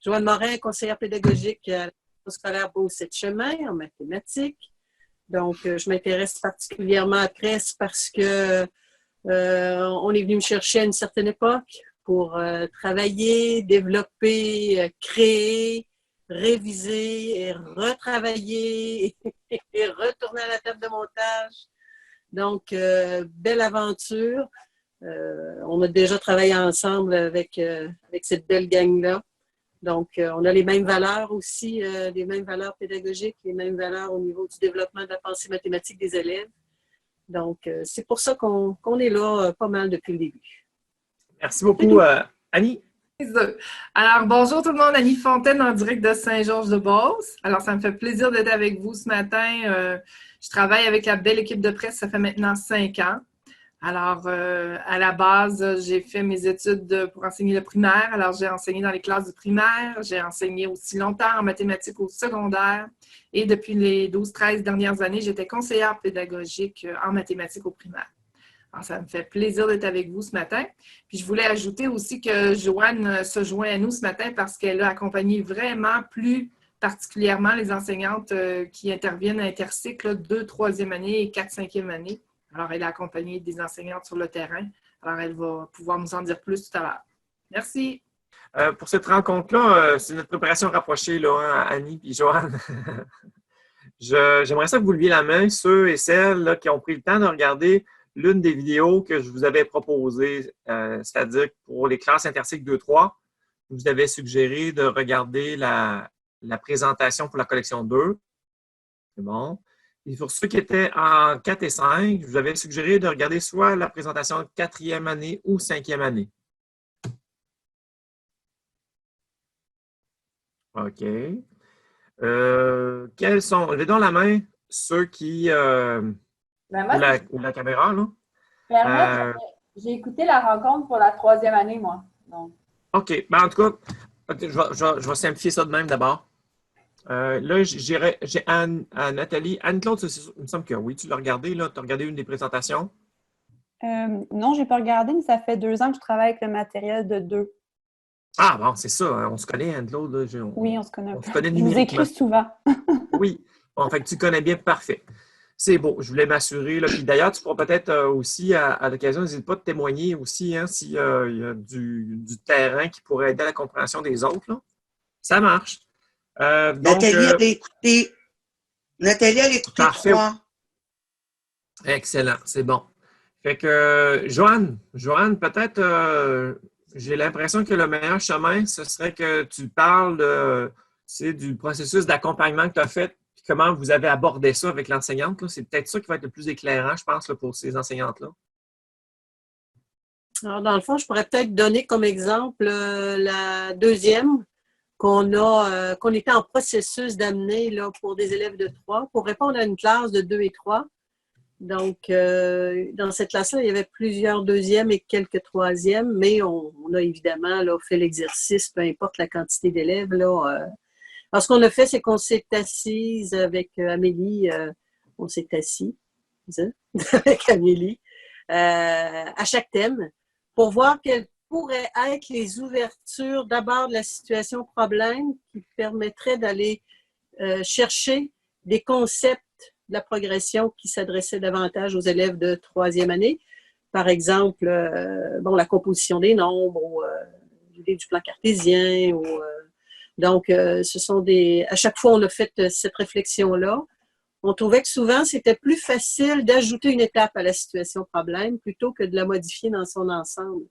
Joanne Morin, conseillère pédagogique à l'école scolaire Beau-Sept-Chemin en mathématiques. Donc, je m'intéresse particulièrement à PRES parce que on est venu me chercher à une certaine époque pour travailler, développer, créer, réviser, et retravailler et retourner à la table de montage. Donc, belle aventure. On a déjà travaillé ensemble avec cette belle gang-là. Donc, on a les mêmes valeurs aussi, les mêmes valeurs pédagogiques, les mêmes valeurs au niveau du développement de la pensée mathématique des élèves. Donc, c'est pour ça qu'on est là pas mal depuis le début. Merci beaucoup, Annie. Alors, bonjour tout le monde, Annie Fontaine en direct de Saint-Georges-de-Beauce. Alors, ça me fait plaisir d'être avec vous ce matin. Je travaille avec la belle équipe de presse, ça fait maintenant 5 ans. Alors, à la base, j'ai fait mes études pour enseigner le primaire. Alors, j'ai enseigné dans les classes du primaire. J'ai enseigné aussi longtemps en mathématiques au secondaire. Et depuis les 12-13 dernières années, j'étais conseillère pédagogique en mathématiques au primaire. Alors, ça me fait plaisir d'être avec vous ce matin. Puis, je voulais ajouter aussi que Joanne se joint à nous ce matin parce qu'elle a accompagné vraiment plus particulièrement les enseignantes qui interviennent à intercycle 2, 3e année et 4, 5e année. Alors, elle a accompagné des enseignantes sur le terrain. Alors, elle va pouvoir nous en dire plus tout à l'heure. Merci. Pour cette rencontre-là, c'est notre préparation rapprochée, là, hein, Annie et Joanne. J'aimerais ça que vous leviez la main, ceux et celles là, qui ont pris le temps de regarder l'une des vidéos que je vous avais proposées, c'est-à-dire pour les classes intercycle 2-3, je vous avais suggéré de regarder la présentation pour la collection 2. C'est bon. Et pour ceux qui étaient en 4 et 5, je vous avais suggéré de regarder soit la présentation de 4e année ou 5e année. OK. Quels sont, levez donc la main, ceux qui, ou la caméra, là. Clairement, j'ai écouté la rencontre pour la 3e année, moi. Donc. OK. Ben, en tout cas, je vais simplifier ça de même d'abord. Là, j'ai Nathalie. Anne-Claude, il me semble que oui, tu l'as regardé, là. Tu as regardé une des présentations? Non, je n'ai pas regardé, mais ça fait 2 ans que je travaille avec le matériel de 2. Ah, bon, c'est ça. Hein, on se connaît, Anne-Claude. Oui, on se connaît un peu. On se connaît Je vous écris souvent. Oui. Bon, fait que tu connais bien, parfait. C'est beau, je voulais m'assurer. Puis d'ailleurs, tu pourras peut-être aussi, à l'occasion, n'hésite pas de témoigner aussi hein, s'il y a du terrain qui pourrait aider à la compréhension des autres. Là. Ça marche. Nathalie, elle a écouté. Nathalie, elle a écouté 3. Excellent, c'est bon. Fait que, Joanne, peut-être, j'ai l'impression que le meilleur chemin, ce serait que tu parles du processus d'accompagnement que tu as fait, puis comment vous avez abordé ça avec l'enseignante. C'est peut-être ça qui va être le plus éclairant, je pense, là, pour ces enseignantes-là. Alors, dans le fond, je pourrais peut-être donner comme exemple la 2e qu'on était en processus d'amener là, pour des élèves de 3 pour répondre à une classe de 2 et 3. Donc, dans cette classe-là, il y avait plusieurs 2e et quelques 3e, mais on a évidemment là, fait l'exercice, peu importe la quantité d'élèves. Alors, ce qu'on a fait, c'est qu'on s'est assise avec Amélie, on s'est assis avec Amélie à chaque thème pour voir quelles pourraient être les ouvertures d'abord de la situation problème qui permettraient d'aller chercher des concepts de la progression qui s'adressait davantage aux élèves de 3e année. Par exemple, la composition des nombres, ou l'idée du plan cartésien. Donc, ce sont à chaque fois, on a fait cette réflexion-là. On trouvait que souvent, c'était plus facile d'ajouter une étape à la situation problème plutôt que de la modifier dans son ensemble.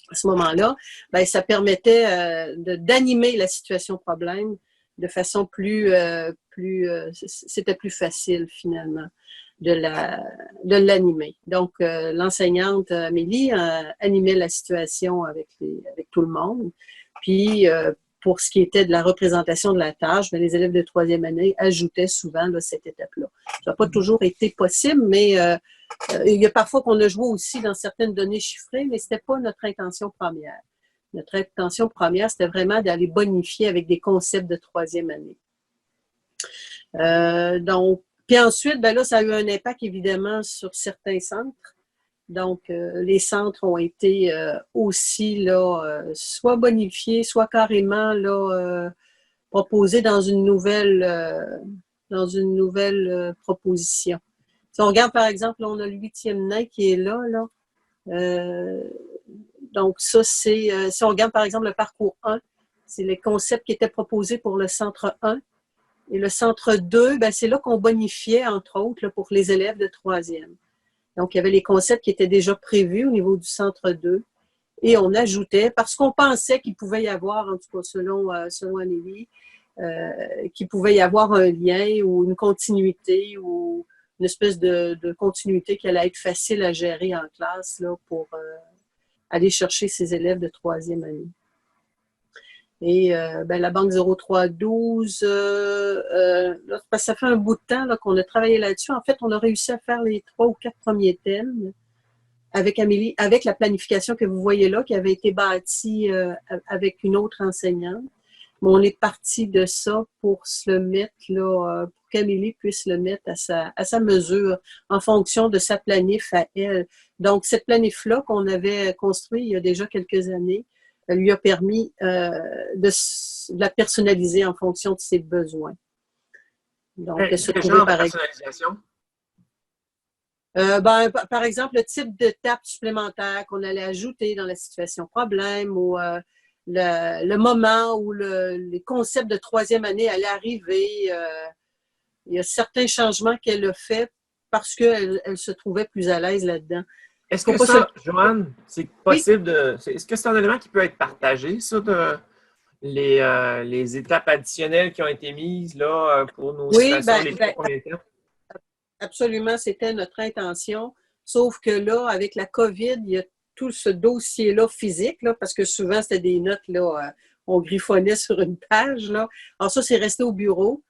À ce moment-là, ça permettait d'animer la situation problème de façon c'était plus facile finalement de l'animer. Donc, l'enseignante Amélie animait la situation avec tout le monde. Puis, pour ce qui était de la représentation de la tâche, les élèves de 3e année ajoutaient souvent là, cette étape-là. Ça n'a pas toujours été possible, mais il y a parfois qu'on a joué aussi dans certaines données chiffrées, mais ce n'était pas notre intention première. Notre intention première, c'était vraiment d'aller bonifier avec des concepts de 3e année. Donc, puis ensuite, là, ça a eu un impact évidemment sur certains centres. Donc, les centres ont été aussi là, soit bonifiés, soit carrément là, proposés dans une nouvelle proposition. Si on regarde, par exemple, là, on a le 8e nain qui est là. Donc, ça, c'est, si on regarde, par exemple, le parcours 1, c'est les concepts qui étaient proposés pour le centre 1. Et le centre 2, ben, c'est là qu'on bonifiait, entre autres, là, pour les élèves de 3e. Donc, il y avait les concepts qui étaient déjà prévus au niveau du centre 2. Et on ajoutait, parce qu'on pensait qu'il pouvait y avoir, en tout cas selon Amélie, qu'il pouvait y avoir un lien ou une continuité ou une espèce de continuité qui allait être facile à gérer en classe là, pour aller chercher ses élèves de 3e année. Et ben, la banque 0312, là, ça fait un bout de temps là, qu'on a travaillé là-dessus. En fait, on a réussi à faire les 3 ou 4 premiers thèmes avec Amélie, avec la planification que vous voyez là, qui avait été bâtie avec une autre enseignante. Mais on est parti de ça pour se le mettre, là, pour qu'Amélie puisse le mettre à sa mesure, en fonction de sa planif à elle. Donc, cette planif-là qu'on avait construite il y a déjà quelques années, lui a permis de la personnaliser en fonction de ses besoins. Donc, quel genre de personnalisation? Par exemple, le type de tape supplémentaire qu'on allait ajouter dans la situation problème ou le moment où les concepts de 3e année allaient arriver. Il y a certains changements qu'elle a fait parce qu'elle se trouvait plus à l'aise là-dedans. Est-ce que ça, Joanne, c'est possible de... Est-ce que c'est un élément qui peut être partagé, ça, les étapes additionnelles qui ont été mises là, pour nos situations, les 3 premiers temps? Absolument, c'était notre intention. Sauf que là, avec la COVID, il y a tout ce dossier-là physique, là, parce que souvent, c'était des notes, là, on griffonnait sur une page. Là. Alors ça, c'est resté au bureau.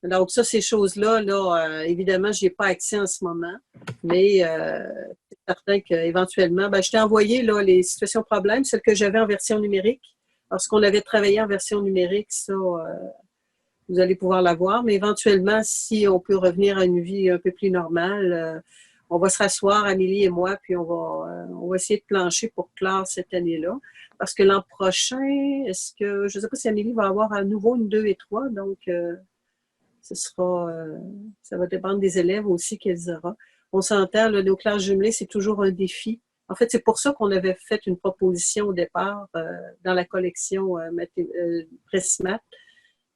Donc ça, ces choses-là, là, évidemment, je n'y ai pas accès en ce moment. Mais c'est certain qu'éventuellement, je t'ai envoyé là, les situations problèmes, celles que j'avais en version numérique. Lorsqu'on avait travaillé en version numérique, ça, vous allez pouvoir la voir. Mais éventuellement, si on peut revenir à une vie un peu plus normale, on va se rasseoir, Amélie et moi, puis on va essayer de plancher pour clore cette année-là. Parce que l'an prochain, je ne sais pas si Amélie va avoir à nouveau une 2 et 3, donc ça va dépendre des élèves aussi qu'elles auront. On s'entend, nos classes jumelées, c'est toujours un défi. En fait, c'est pour ça qu'on avait fait une proposition au départ dans la collection Pressimat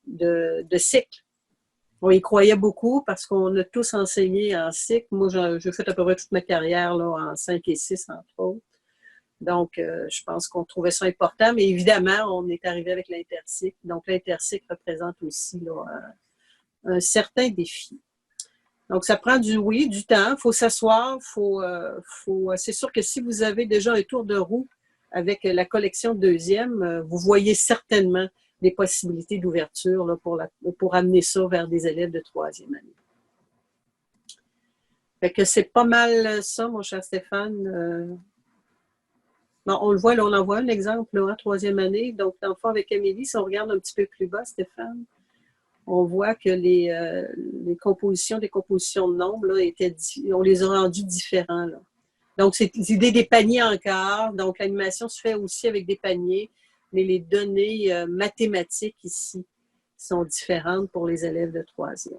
de cycle. On y croyait beaucoup parce qu'on a tous enseigné en cycle. Moi, j'ai fait à peu près toute ma carrière là, en 5 et 6, entre autres. Donc, je pense qu'on trouvait ça important. Mais évidemment, on est arrivé avec l'intercycle. Donc, l'intercycle représente aussi là, un certain défi. Donc, ça prend du temps. Il faut s'asseoir. C'est sûr que si vous avez déjà un tour de roue avec la collection 2e, vous voyez certainement des possibilités d'ouverture là, pour amener ça vers des élèves de 3e année. Fait que c'est pas mal ça, mon cher Stéphane. Bon, on le voit, là, on en voit un exemple là, en 3e année. Donc, dans le fond, avec Amélie, si on regarde un petit peu plus bas, Stéphane, on voit que les compositions, des compositions de nombres, là, on les a rendues différents. Là. Donc, c'est l'idée des paniers encore. Donc, l'animation se fait aussi avec des paniers, mais les données mathématiques ici sont différentes pour les élèves de 3e.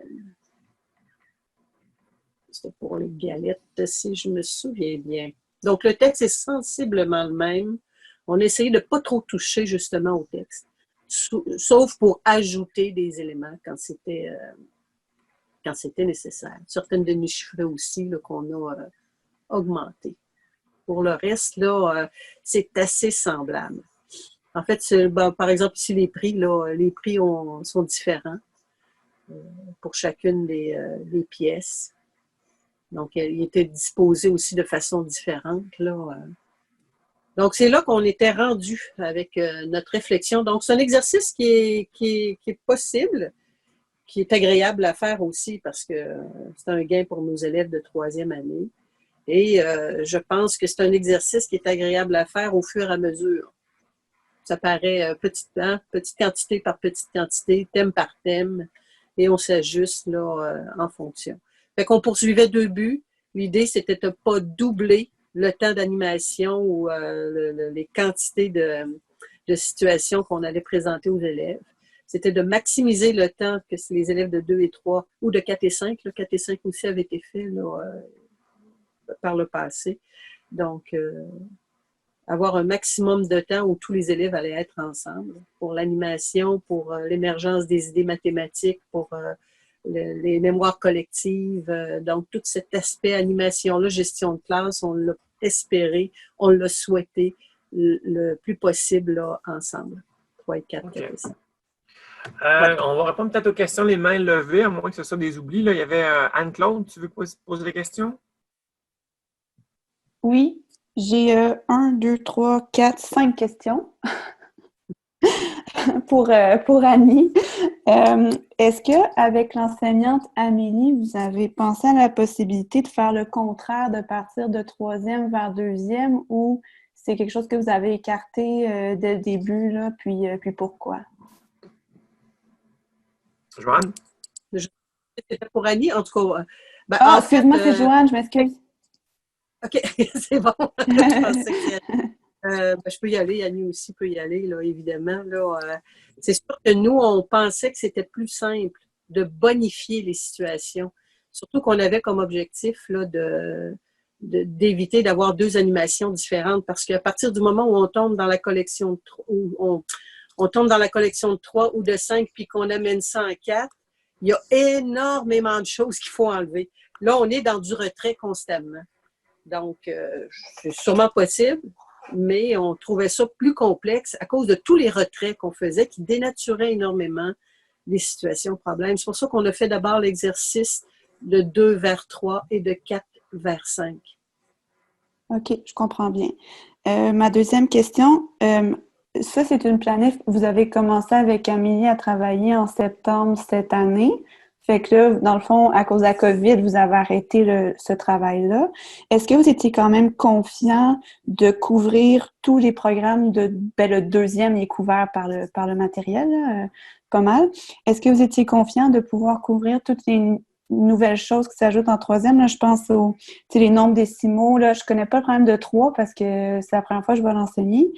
C'était pour les galettes, si je me souviens bien. Donc, le texte est sensiblement le même. On a essayé de ne pas trop toucher justement au texte, sauf pour ajouter des éléments quand c'était nécessaire. Certaines demi-chiffrées aussi qu'on a augmentées. Pour le reste, là, c'est assez semblable. En fait, par exemple, ici, les prix sont différents pour chacune des pièces. Donc, ils étaient disposés aussi de façon différente. Là. Donc, c'est là qu'on était rendu avec notre réflexion. Donc, c'est un exercice qui est possible, qui est agréable à faire aussi parce que c'est un gain pour nos élèves de 3e année. Et je pense que c'est un exercice qui est agréable à faire au fur et à mesure. Ça paraît petite quantité par petite quantité, thème par thème, et on s'ajuste là en fonction. Fait qu'on poursuivait 2 buts. L'idée, c'était de ne pas doubler le temps d'animation ou les quantités de situations qu'on allait présenter aux élèves. C'était de maximiser le temps que les élèves de 2 et 3 ou de 4 et 5, là, 4 et 5 aussi avaient été faits là, par le passé. Donc, avoir un maximum de temps où tous les élèves allaient être ensemble pour l'animation, pour l'émergence des idées mathématiques, pour les mémoires collectives. Donc, tout cet aspect animation-là, gestion de classe, on l'a espéré, on l'a souhaité le plus possible là, ensemble. 3 et 4, 4 et 5. On va répondre peut-être aux questions les mains levées, à moins que ce soit des oublis. Là, il y avait Anne-Claude, tu veux poser des questions? Oui, j'ai 1, 2, 3, 4, 5 questions pour Annie. Est-ce qu'avec l'enseignante Amélie, vous avez pensé à la possibilité de faire le contraire, de partir de 3e vers 2e, ou c'est quelque chose que vous avez écarté dès le début, là, puis pourquoi? Joanne? C'était pour Annie, en tout cas. Ben, excuse-moi, c'est Joanne, je m'excuse. OK, c'est bon. Je pensais que je peux y aller, Annie aussi peut y aller, là, évidemment. Là, c'est sûr que nous, on pensait que c'était plus simple de bonifier les situations. Surtout qu'on avait comme objectif là, d'éviter d'avoir 2 animations différentes, parce qu'à partir du moment où on tombe dans la collection de 3, on tombe dans la collection de 3 ou de 5, puis qu'on amène ça en 4, il y a énormément de choses qu'il faut enlever. Là, on est dans du retrait constamment. Donc, c'est sûrement possible, mais on trouvait ça plus complexe à cause de tous les retraits qu'on faisait qui dénaturaient énormément les situations problèmes. C'est pour ça qu'on a fait d'abord l'exercice de 2 vers 3 et de 4 vers 5. OK, je comprends bien. Ma deuxième question, ça, c'est une planif. Vous avez commencé avec Amélie à travailler en septembre cette année. Fait que là, dans le fond, à cause de la COVID, vous avez arrêté ce travail-là. Est-ce que vous étiez quand même confiant de couvrir tous les programmes le 2e est couvert par le matériel, là, pas mal. Est-ce que vous étiez confiant de pouvoir couvrir toutes les nouvelles choses qui s'ajoutent en 3e? Là, je pense les nombres décimaux. Là, je connais pas le problème de 3 parce que c'est la première fois que je vais l'enseigner.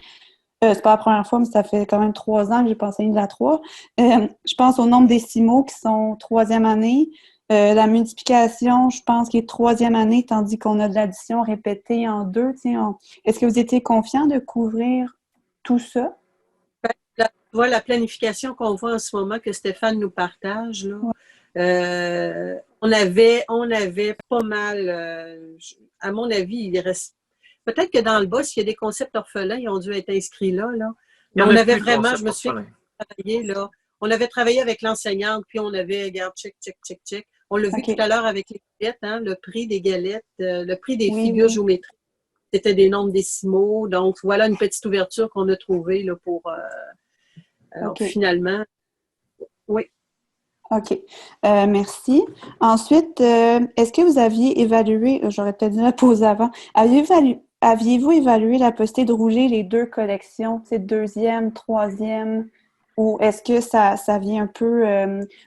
C'est pas la première fois, mais ça fait quand même 3 ans que j'ai pas enseigné de la 3. Je pense au nombre décimaux qui sont 3e année. La multiplication, je pense qu'il est 3e année, tandis qu'on a de l'addition répétée en 2. Est-ce que vous étiez confiant de couvrir tout ça? La planification qu'on voit en ce moment, que Stéphane nous partage, là, on avait pas mal, à mon avis, il reste. Peut-être que dans le bas, s'il y a des concepts orphelins, ils ont dû être inscrits là. Mais on avait vraiment, je me suis travaillé là. On avait travaillé avec l'enseignante, puis on avait, regarde, check. On l'a vu tout à l'heure avec les galettes, hein, le prix des galettes, le prix des figures géométriques. C'était des nombres décimaux. Donc, voilà une petite ouverture qu'on a trouvée là, pour finalement. Oui. OK. Merci. Ensuite, est-ce que vous aviez évalué, j'aurais peut-être dû la poser avant, aviez-vous évalué la possibilité de rouler les 2 collections, 2e, 3e, ou est-ce que ça vient un peu,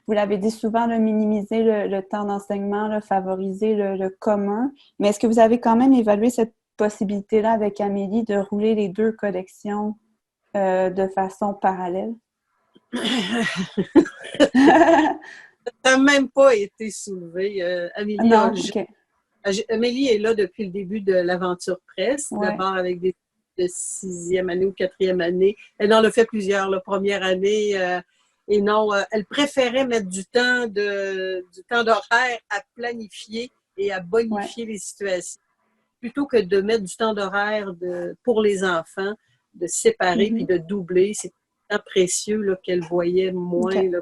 vous l'avez dit souvent, là, minimiser le temps d'enseignement, là, favoriser le commun, mais est-ce que vous avez quand même évalué cette possibilité-là avec Amélie de rouler les 2 collections de façon parallèle? Ça n'a même pas été soulevé. Amélie est là depuis le début de l'aventure presse, d'abord avec des de 6e année ou 4e année. Elle en a fait plusieurs, la première année. Et non, elle préférait mettre du temps d'horaire à planifier et à bonifier les situations, plutôt que de mettre du temps d'horaire pour les enfants, de séparer puis de doubler. C'est un temps précieux là, qu'elle voyait moins, là,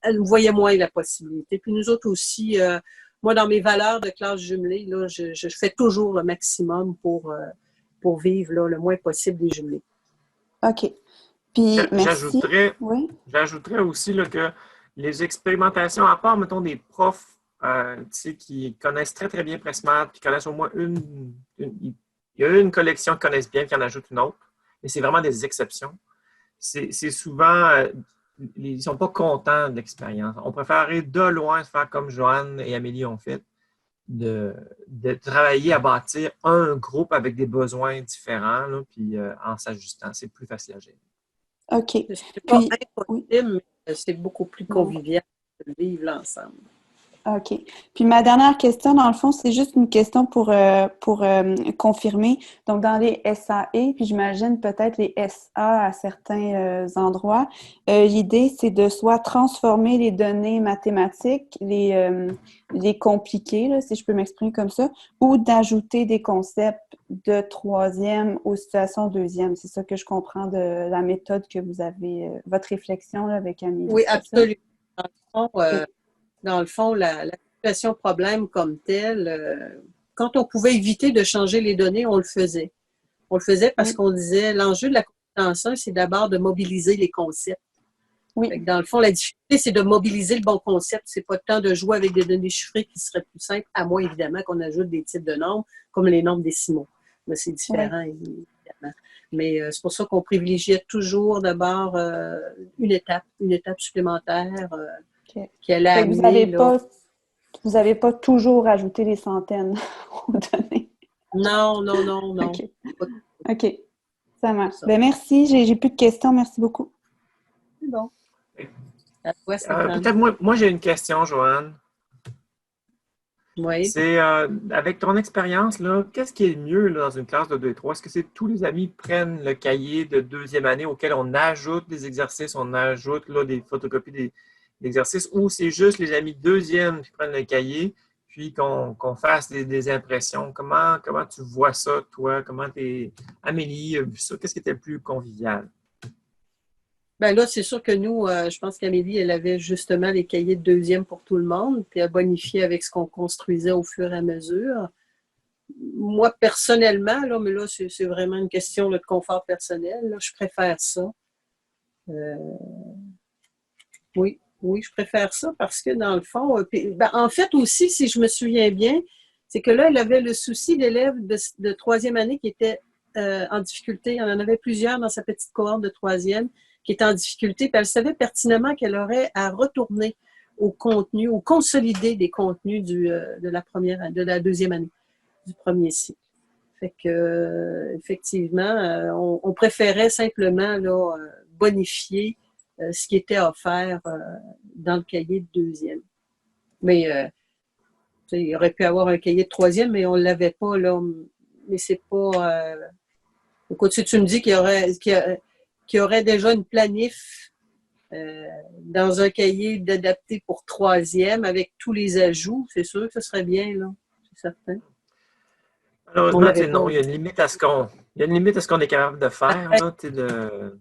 elle voyait moins la possibilité. Puis nous autres aussi, moi, dans mes valeurs de classe jumelée, là, je fais toujours le maximum pour vivre là, le moins possible des jumelés. OK. Puis, merci. J'ajouterais aussi là, que les expérimentations, à part, mettons, des profs qui connaissent très, très bien PresMath, qui connaissent au moins il y a une collection qu'ils connaissent bien, qui en ajoute une autre, mais c'est vraiment des exceptions. C'est souvent, ils ne sont pas contents de l'expérience. On préférerait de loin faire comme Joanne et Amélie ont fait, de travailler à bâtir un groupe avec des besoins différents, là, puis en s'ajustant. C'est plus facile à gérer. OK. C'est pas Puis, oui. impossible, mais c'est beaucoup plus convivial de vivre l'ensemble. OK. Puis ma dernière question, dans le fond, c'est juste une question pour confirmer. Donc, dans les SAE, puis j'imagine peut-être les SA à certains endroits, l'idée, c'est de soit transformer les données mathématiques, les compliquer, là, si je peux m'exprimer comme ça, ou d'ajouter des concepts de troisième aux situations deuxième. C'est ça que je comprends de la méthode que vous avez, votre réflexion là, avec Amélie. Oui, absolument. OK. Dans le fond, la situation problème comme telle, quand on pouvait éviter de changer les données, on le faisait. On le faisait parce qu'on disait, l'enjeu de la compétence 1, c'est d'abord de mobiliser les concepts. Oui. Fait que dans le fond, la difficulté, c'est de mobiliser le bon concept. C'est pas le temps de jouer avec des données chiffrées qui seraient plus simples, à moins évidemment qu'on ajoute des types de nombres, comme les nombres décimaux. Mais c'est différent, évidemment. Mais c'est pour ça qu'on privilégiait toujours d'abord une étape supplémentaire qui allait Fait que amener... vous n'avez pas toujours ajouté des centaines aux données. Non. OK. OK. Ça marche. Ben merci. J'ai plus de questions. Merci beaucoup. C'est bon. À toi, peut-être moi j'ai une question, Joanne. Oui. C'est avec ton expérience, là, qu'est-ce qui est le mieux là, dans une classe de 2 et 3? Est-ce que c'est tous les amis prennent le cahier de deuxième année auquel on ajoute des exercices, on ajoute là, des photocopies d'exercices, ou c'est juste les amis deuxième qui prennent le cahier, puis qu'on fasse des impressions? Comment tu vois ça, toi? Amélie a vu ça? Qu'est-ce qui était le plus convivial? Ben là, c'est sûr que nous, je pense qu'Amélie, elle avait justement les cahiers de deuxième pour tout le monde, puis elle bonifiait avec ce qu'on construisait au fur et à mesure. Moi, personnellement, là, mais là, c'est vraiment une question là, de confort personnel, là, je préfère ça. Oui, je préfère ça parce que dans le fond, en fait aussi, si je me souviens bien, c'est que là, elle avait le souci d'élèves de troisième année qui étaient en difficulté. Il y en avait plusieurs dans sa petite cohorte de troisième qui étaient en difficulté. Puis elle savait pertinemment qu'elle aurait à retourner au contenu, ou consolider des contenus de la deuxième année, du premier cycle. Fait que, effectivement, on préférait simplement là, bonifier ce qui était offert dans le cahier de deuxième. Mais il aurait pu avoir un cahier de troisième, mais on ne l'avait pas là. Mais c'est pas. Écoute, si tu me dis qu'il y aurait déjà une planif dans un cahier d'adapté pour troisième avec tous les ajouts, c'est sûr que ce serait bien, là. C'est certain. Malheureusement, non, il y a une limite à ce qu'on est capable de faire. Là,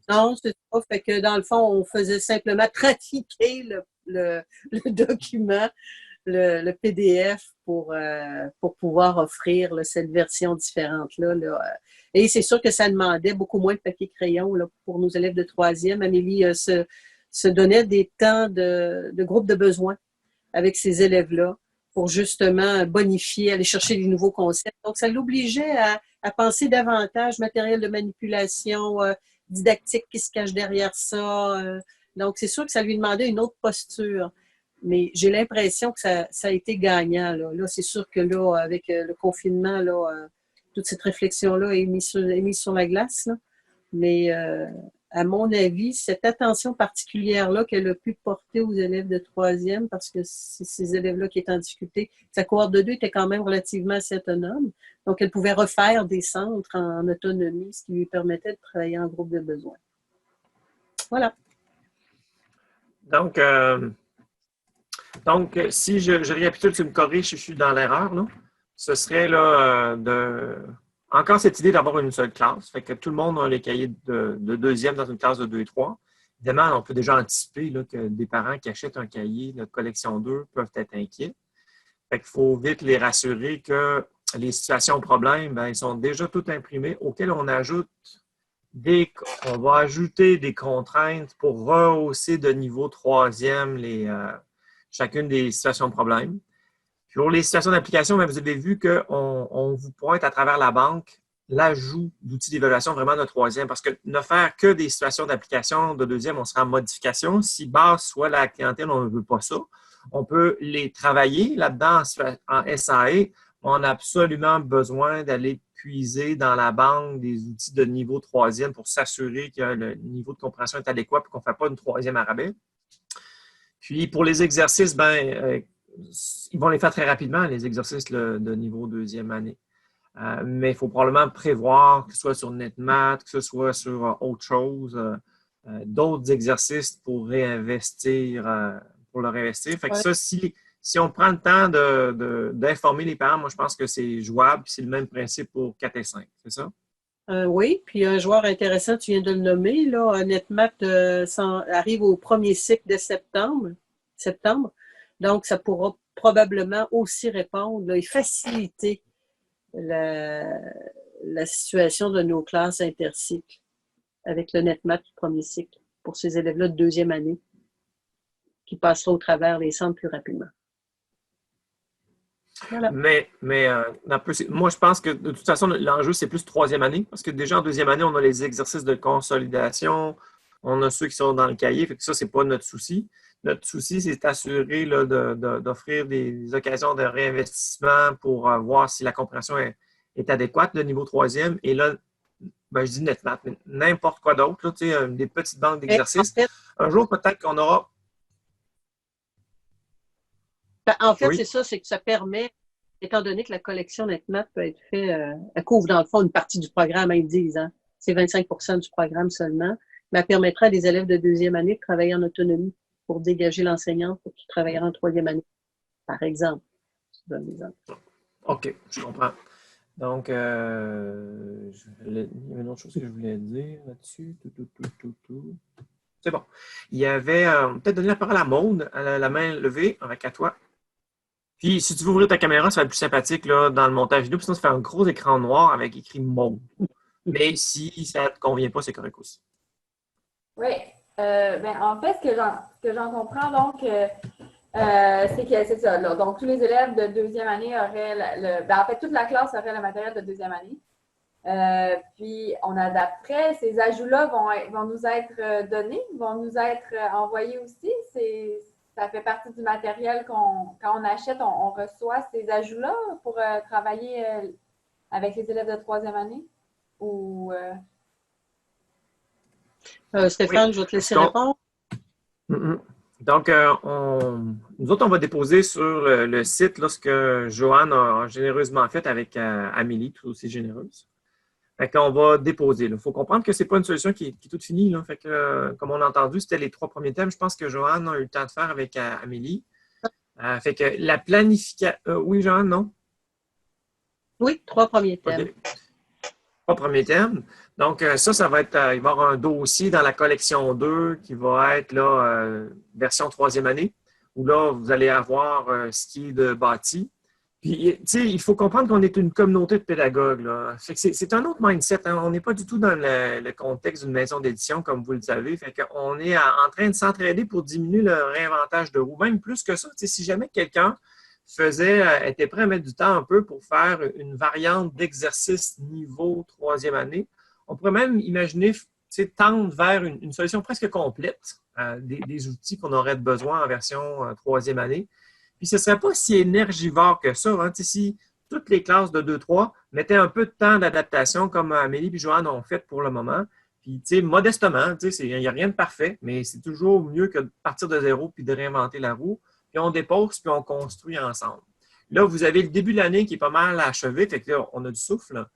Non, c'est ça. Fait que dans le fond, on faisait simplement trafiquer le document, le PDF pour pouvoir offrir là, cette version différente-là. Et c'est sûr que ça demandait beaucoup moins de papier-crayon là, pour nos élèves de troisième. Amélie se donnait des temps de groupe de besoins avec ces élèves-là pour justement bonifier, aller chercher des nouveaux concepts. Donc, ça l'obligeait à penser davantage matériel de manipulation, didactique qui se cache derrière ça. Donc, c'est sûr que ça lui demandait une autre posture. Mais j'ai l'impression que ça a été gagnant. Là, c'est sûr que là, avec le confinement, là, toute cette réflexion-là est mise sur la glace. Là. Mais à mon avis, cette attention particulière-là qu'elle a pu porter aux élèves de troisième, parce que c'est ces élèves-là qui étaient en difficulté, sa cohorte de 2 était quand même relativement assez autonome. Donc, elle pouvait refaire des centres en autonomie, ce qui lui permettait de travailler en groupe de besoins. Voilà. Donc, si je récapitule, tu me corriges si je suis dans l'erreur, là. Ce serait là, encore cette idée d'avoir une seule classe, fait que tout le monde a les cahiers de deuxième dans une classe de 2 et 3. Évidemment, on peut déjà anticiper là, que des parents qui achètent un cahier de collection 2 peuvent être inquiets. Fait qu'il faut vite les rassurer que les situations problèmes, ils sont déjà toutes imprimées, auxquelles on va ajouter des contraintes pour rehausser de niveau troisième chacune des situations problèmes. Pour les situations d'application, vous avez vu qu'on vous pointe à travers la banque l'ajout d'outils d'évaluation vraiment de troisième, parce que ne faire que des situations d'application de deuxième, on sera en modification. Si base soit la clientèle, on ne veut pas ça. On peut les travailler là-dedans en SAE. On a absolument besoin d'aller puiser dans la banque des outils de niveau troisième pour s'assurer que le niveau de compréhension est adéquat et qu'on ne fait pas une troisième à rabais. Puis, pour les exercices, ils vont les faire très rapidement, les exercices de niveau deuxième année. Mais il faut probablement prévoir, que ce soit sur NetMath, que ce soit sur autre chose, d'autres exercices pour réinvestir, pour le réinvestir. Fait que ça, si on prend le temps d'informer les parents, moi, je pense que c'est jouable. C'est le même principe pour 4 et 5, c'est ça? Oui, puis un joueur intéressant, tu viens de le nommer, là, NetMath arrive au premier cycle de septembre. Donc, ça pourra probablement aussi répondre là, et faciliter la situation de nos classes intercycles avec le NetMath du premier cycle pour ces élèves-là de deuxième année qui passeront au travers les centres plus rapidement. Voilà. Mais moi, je pense que de toute façon, l'enjeu, c'est plus troisième année parce que déjà en deuxième année, on a les exercices de consolidation, on a ceux qui sont dans le cahier, fait que ça, c'est pas notre souci. Notre souci, c'est d'assurer d'offrir des occasions de réinvestissement pour voir si la compréhension est adéquate de niveau troisième. Et là, je dis NetMath, mais n'importe quoi d'autre, des petites banques d'exercices. Un jour, peut-être qu'on aura... En fait, c'est ça, c'est que ça permet, étant donné que la collection NetMath peut être faite, elle couvre dans le fond une partie du programme, ils disent, hein, c'est 25% du programme seulement, mais elle permettra à des élèves de deuxième année de travailler en autonomie pour dégager l'enseignant pour qu'il travaillera en troisième année, par exemple. Je donne l'exemple. OK, je comprends. Donc, il y avait une autre chose que je voulais dire là-dessus. C'est bon. Il y avait, peut-être donner la parole à Maude, la main levée, avec à toi. Puis, si tu veux ouvrir ta caméra, ça va être plus sympathique là, dans le montage vidéo. Puis sinon, ça fait un gros écran noir avec écrit Maude. Mais si ça ne te convient pas, c'est correct aussi. Oui. En fait, ce que j'en comprends, donc, c'est que c'est ça. Là. Donc, tous les élèves de deuxième année auraient en fait, toute la classe aurait le matériel de deuxième année. Puis, on adapterait. Ces ajouts-là vont nous être donnés, vont nous être envoyés aussi. Ça fait partie du matériel quand on achète, on reçoit ces ajouts-là pour travailler avec les élèves de troisième année. Ou, Stéphane, je vais te laisser répondre. Donc, nous autres, on va déposer sur le site là, ce que Joanne a généreusement fait avec Amélie, tout aussi généreuse. Fait qu'on va déposer. Il faut comprendre que ce n'est pas une solution qui est toute finie. Là. Fait que, comme on a entendu, c'était les 3 premiers thèmes. Je pense que Joanne a eu le temps de faire avec Amélie. Fait que la planification... oui, Joanne, non? Oui, 3 premiers thèmes. Okay. 3 premiers thèmes. Donc, ça va être... il va y avoir un dossier dans la collection 2 qui va être là, version 3e année, où là, vous allez avoir ce qui est de bâti. Puis, tu sais, il faut comprendre qu'on est une communauté de pédagogues. Là. Fait que c'est un autre mindset. Hein. On n'est pas du tout dans le contexte d'une maison d'édition, comme vous le savez. Fait qu'on est en train de s'entraider pour diminuer le réinventage de roues. Même plus que ça, si jamais quelqu'un était prêt à mettre du temps un peu pour faire une variante d'exercice niveau 3e année, on pourrait même imaginer tendre vers une solution presque complète des outils qu'on aurait besoin en version 3e année. Puis ce ne serait pas si énergivore que ça. Hein. Si toutes les classes de 2-3 mettaient un peu de temps d'adaptation, comme Amélie et Joanne ont fait pour le moment. Puis, modestement, il n'y a rien de parfait, mais c'est toujours mieux que de partir de zéro puis de réinventer la roue. Puis on dépose, puis on construit ensemble. Là, vous avez le début de l'année qui est pas mal achevé. Fait que là, on a du souffle. Là.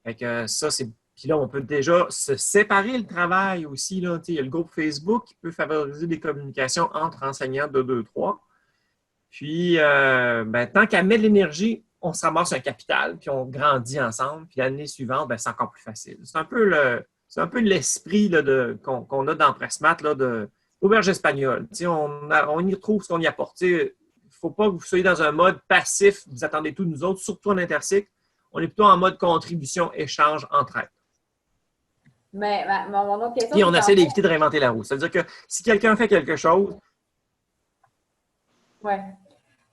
Fait que ça, c'est... Puis là, on peut déjà se séparer le travail aussi. Là. Il y a le groupe Facebook qui peut favoriser des communications entre enseignants de 2-3. Puis, tant qu'à mettre de l'énergie, on se ramasse un capital, puis on grandit ensemble. Puis l'année suivante, c'est encore plus facile. C'est un peu l'esprit là, qu'on a dans Pressmath de l'auberge espagnole. On y retrouve ce qu'on y apporte. Il ne faut pas que vous soyez dans un mode passif, vous attendez tout de nous autres, surtout en intercycle. On est plutôt en mode contribution, échange, entraide. Mais mon autre question... Puis on essaie d'éviter de réinventer la roue. C'est-à-dire que si quelqu'un fait quelque chose... Oui.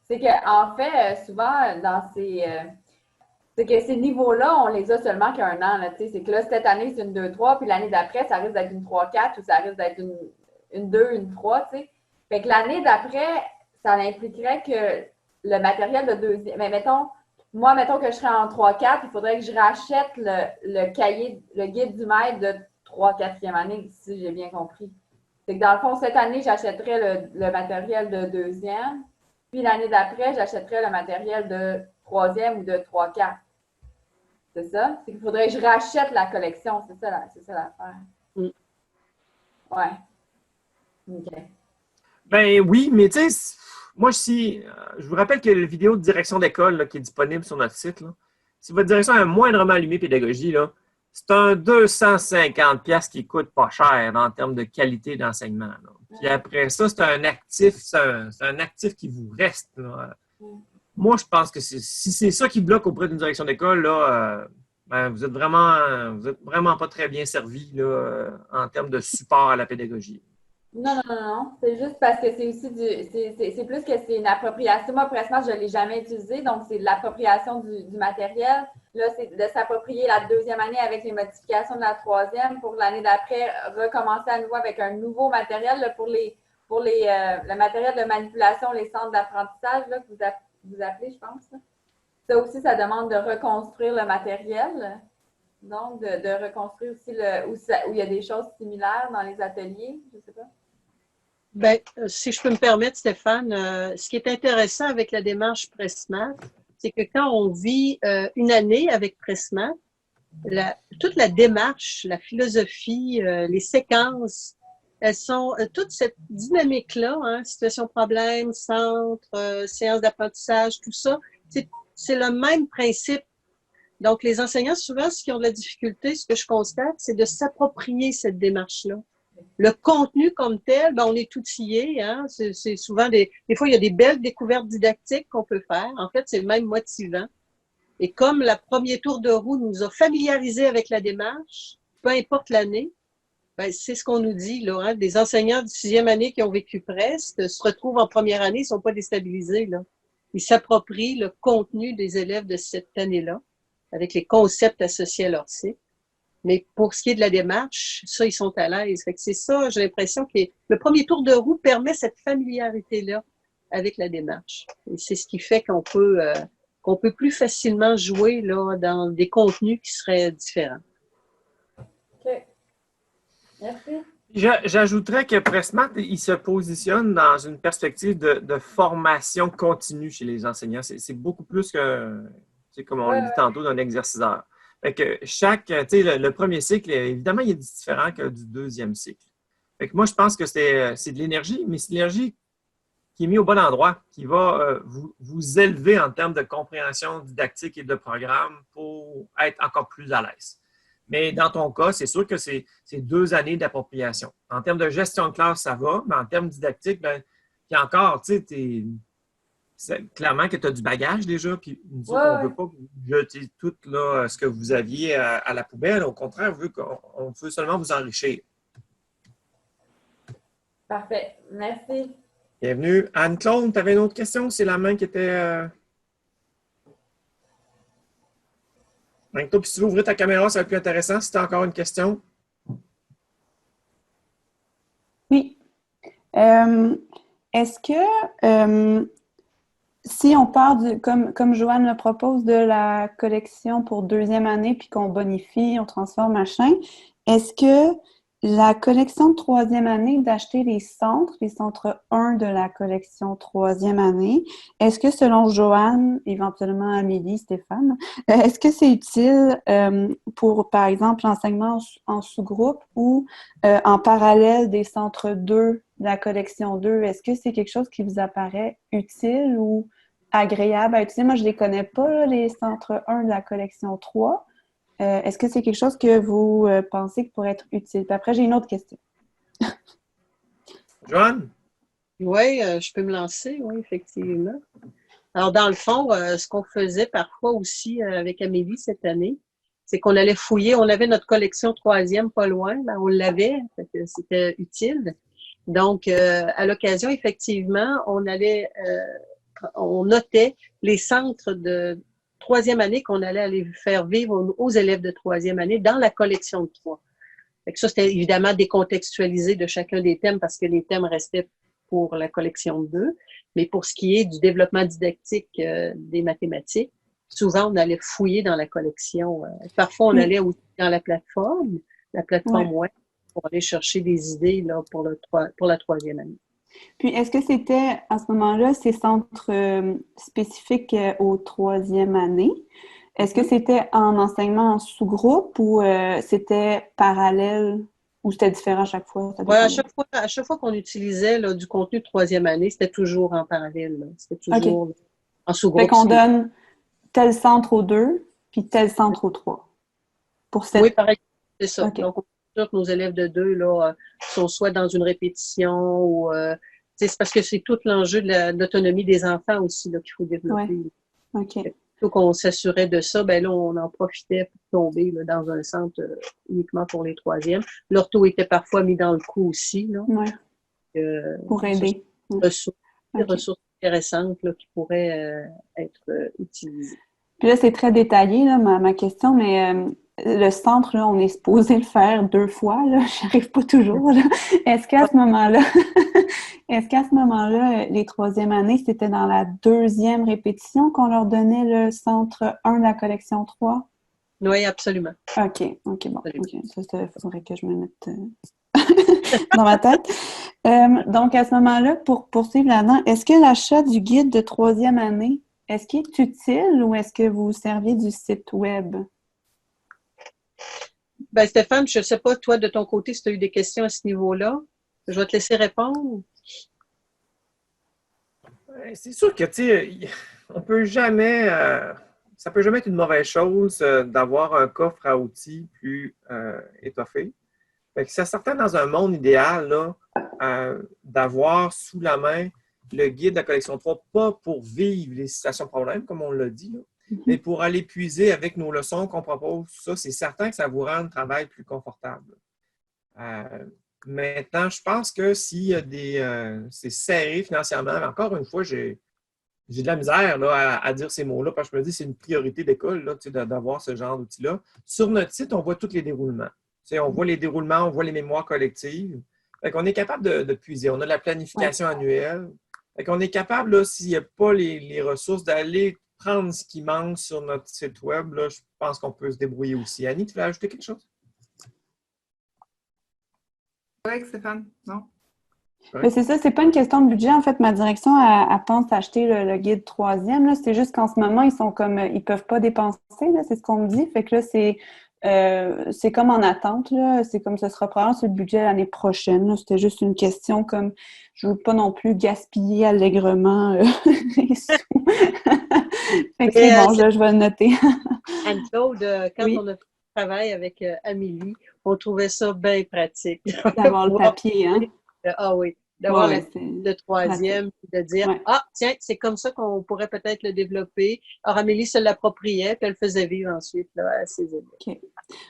C'est qu'en fait, souvent, dans c'est que ces niveaux-là, on les a seulement qu'un an. C'est que là, cette année, c'est une 2-3, puis l'année d'après, ça risque d'être une 3-4 ou ça risque d'être une 2, une 3. T'sais. Fait que l'année d'après, ça impliquerait que le matériel de deuxième... Mais mettons que je serais en 3-4, il faudrait que je rachète le cahier, le guide du maître de 3-4e année, si j'ai bien compris. C'est que dans le fond, cette année, j'achèterais le matériel de deuxième, puis l'année d'après, j'achèterais le matériel de 3e ou de 3-4. C'est ça? C'est qu'il faudrait que je rachète la collection. C'est ça l'affaire. Mm. Ouais. OK. Ben oui, mais tu sais, moi, si je vous rappelle que la vidéo de direction d'école là, qui est disponible sur notre site, là, si votre direction est moindrement allumée pédagogie, là, c'est un 250$ qui coûte pas cher en termes de qualité d'enseignement. Là. Puis après ça, c'est un actif qui vous reste. Là. Moi, je pense que si c'est ça qui bloque auprès d'une direction d'école, là, ben, vous êtes vraiment pas très bien servi là, en termes de support à la pédagogie. Non. C'est juste parce que c'est aussi c'est plus que c'est une appropriation. Moi, Pressmart, je ne l'ai jamais utilisé, donc c'est de l'appropriation du matériel. Là, c'est de s'approprier la deuxième année avec les modifications de la troisième pour l'année d'après, recommencer à nouveau avec un nouveau matériel là, pour le matériel de manipulation, les centres d'apprentissage là, que vous appelez, je pense. Là. Ça aussi, ça demande de reconstruire le matériel. Donc, de reconstruire aussi où il y a des choses similaires dans les ateliers, je ne sais pas. Bien, si je peux me permettre, Stéphane, ce qui est intéressant avec la démarche Pressmart, c'est que quand on vit une année avec Pressmart, toute la démarche, la philosophie, les séquences, elles sont toute cette dynamique-là, hein, situation problème, centre, séance d'apprentissage, tout ça, c'est le même principe. Donc, les enseignants, souvent, ce qui ont de la difficulté, ce que je constate, c'est de s'approprier cette démarche-là. Le contenu comme tel, ben, on est outillé, hein. C'est souvent des fois, il y a des belles découvertes didactiques qu'on peut faire. En fait, c'est même motivant. Et comme le premier tour de roue nous a familiarisés avec la démarche, peu importe l'année, ben, c'est ce qu'on nous dit, là, hein. Des enseignants de 6e année qui ont vécu Prest se retrouvent en première année, ils ne sont pas déstabilisés, là. Ils s'approprient le contenu des élèves de cette année-là, avec les concepts associés à leur cycle. Mais pour ce qui est de la démarche, ça, ils sont à l'aise. Fait que c'est ça, j'ai l'impression que le premier tour de roue permet cette familiarité-là avec la démarche. Et c'est ce qui fait qu'on peut plus facilement jouer là, dans des contenus qui seraient différents. OK. Merci. J'ajouterais que Pressmart, il se positionne dans une perspective de formation continue chez les enseignants. C'est beaucoup plus que, comme on le dit tantôt, d'un exerciceur. Fait que le premier cycle, évidemment, il est différent que du deuxième cycle. Fait que moi, je pense que c'est de l'énergie, mais c'est de l'énergie qui est mise au bon endroit, qui va vous élever en termes de compréhension didactique et de programme pour être encore plus à l'aise. Mais dans ton cas, c'est sûr que c'est 2 années d'appropriation. En termes de gestion de classe, ça va, mais en termes didactiques, ben, puis encore, tu sais, c'est clairement que tu as du bagage déjà, puis nous autres, on ne veut pas jeter tout là, ce que vous aviez à la poubelle. Au contraire, on veut seulement vous enrichir. Parfait. Merci. Bienvenue. Anne-Claude, tu avais une autre question? C'est la main qui était... Anne-Claude, si tu veux ouvrir ta caméra, ça va être plus intéressant. Si tu as encore une question. Oui. Est-ce que... si on part comme Joanne le propose, de la collection pour 2e année, puis qu'on bonifie, on transforme, machin, est-ce que la collection de 3e année, d'acheter les centres 1 de la collection 3e année, est-ce que selon Joanne, éventuellement Amélie, Stéphane, est-ce que c'est utile pour, par exemple, l'enseignement en sous-groupe ou en parallèle des centres 2 de la collection 2? Est-ce que c'est quelque chose qui vous apparaît utile ou agréable à utiliser? Moi, je ne les connais pas, là, les centres 1 de la collection 3. Est-ce que c'est quelque chose que vous pensez qui pourrait être utile? Puis après, j'ai une autre question. Joanne? Oui, je peux me lancer, oui, effectivement. Alors, dans le fond, ce qu'on faisait parfois aussi avec Amélie cette année, c'est qu'on allait fouiller. On avait notre collection 3e pas loin, là, on l'avait, c'était utile. Donc, à l'occasion, effectivement, on notait les centres de 3e année qu'on allait aller faire vivre aux élèves de 3e année dans la collection de 3. Fait que ça, c'était évidemment décontextualisé de chacun des thèmes parce que les thèmes restaient pour la collection de 2. Mais pour ce qui est du développement didactique des mathématiques, souvent, on allait fouiller dans la collection. Parfois, on allait aussi dans la plateforme web, pour aller chercher des idées là, pour la troisième année. Puis, est-ce que c'était, à ce moment-là, ces centres spécifiques aux troisième année? Est-ce que c'était en enseignement en sous-groupe ou c'était parallèle ou c'était différent à chaque fois? Oui, à chaque fois qu'on utilisait là, du contenu de troisième année, c'était toujours en parallèle. Là. C'était toujours en sous-groupe. Fait qu'on donne tel centre aux 2 puis tel centre aux 3. Oui, pareil, c'est ça. Okay. Donc, on est sûr que nos élèves de 2 là, sont soit dans une répétition ou... c'est parce que c'est tout l'enjeu de l'autonomie des enfants aussi là, qu'il faut développer. Ouais. OK. Plutôt qu'on s'assurait de ça, ben là, on en profitait pour tomber là, dans un centre uniquement pour les troisièmes. L'ortho était parfois mis dans le coup aussi. Là. Ouais. Pour aider. Des ressources intéressantes là, qui pourraient être utilisées. Puis là, c'est très détaillé, là, ma question, mais le centre, là, on est supposé le faire 2 fois, là. J'arrive pas toujours, là. Est-ce qu'à ce moment-là, les troisième années, c'était dans la 2e répétition qu'on leur donnait le centre 1 de la collection 3? Oui, absolument. OK, bon. Okay. Ça, il faudrait que je me mette dans ma tête. Donc, à ce moment-là, pour poursuivre là-dedans, est-ce que l'achat du guide de troisième année, est-ce qu'il est utile ou est-ce que vous vous serviez du site web? Ben, Stéphane, je ne sais pas, toi, de ton côté, si tu as eu des questions à ce niveau-là. Je vais te laisser répondre. C'est sûr que, tu sais, on peut jamais... ça peut jamais être une mauvaise chose d'avoir un coffre à outils plus étoffé. Fait que c'est certain, dans un monde idéal, là, d'avoir sous la main le guide de la collection 3, pas pour vivre les situations de problème, comme on l'a dit, là, mais pour aller puiser avec nos leçons qu'on propose. Ça, c'est certain que ça vous rend le travail plus confortable. Maintenant, je pense que s'il y a c'est serré financièrement, mais encore une fois, j'ai de la misère là, à dire ces mots-là, parce que je me dis que c'est une priorité d'école là, d'avoir ce genre d'outils-là. Sur notre site, on voit tous les déroulements. On voit les déroulements, on voit les mémoires collectives. On est capable de puiser. On a la planification annuelle. On est capable, là, s'il n'y a pas les ressources, d'aller prendre ce qui manque sur notre site web. Là, je pense qu'on peut se débrouiller aussi. Annie, tu veux ajouter quelque chose? Oui, Stéphane, non? Mais c'est ça, c'est pas une question de budget. En fait, ma direction, elle pense acheter le guide troisième. Là. C'est juste qu'en ce moment, ils sont comme ils peuvent pas dépenser, là, c'est ce qu'on me dit. Fait que là, c'est comme en attente, là. C'est comme ça sera probablement sur le budget l'année prochaine. Là. C'était juste une question comme je veux pas non plus gaspiller allègrement les sous. Fait que c'est bon, je vais le noter. Anne-Claude, quand on a fait le travail avec Amélie, on trouvait ça bien pratique. D'avoir le papier, hein? Ah oui, d'avoir le troisième, de dire tiens, c'est comme ça qu'on pourrait peut-être le développer. Alors, Amélie se l'appropriait, puis elle faisait vivre ensuite là, à ses élèves. OK.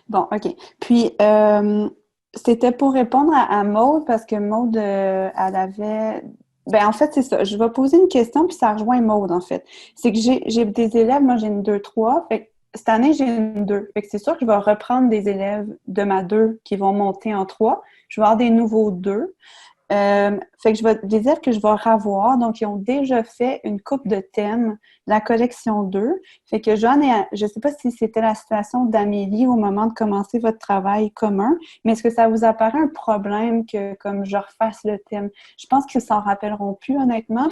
Bon, OK. Puis, c'était pour répondre à Maude, parce que Maude, elle avait... Ben en fait, c'est ça. Je vais poser une question, puis ça rejoint Maude, en fait. C'est que j'ai des élèves, moi, j'ai une 2-3, fait que cette année, j'ai une 2. Fait que c'est sûr que je vais reprendre des élèves de ma 2 qui vont monter en 3. Je vais avoir des nouveaux 2. Fait que des élèves que je vais revoir, donc ils ont déjà fait une coupe de thèmes de la collection 2. Fait que je ne sais pas si c'était la situation d'Amélie au moment de commencer votre travail commun, mais est-ce que ça vous apparaît un problème que comme je refasse le thème? Je pense qu'ils ne s'en rappelleront plus, honnêtement.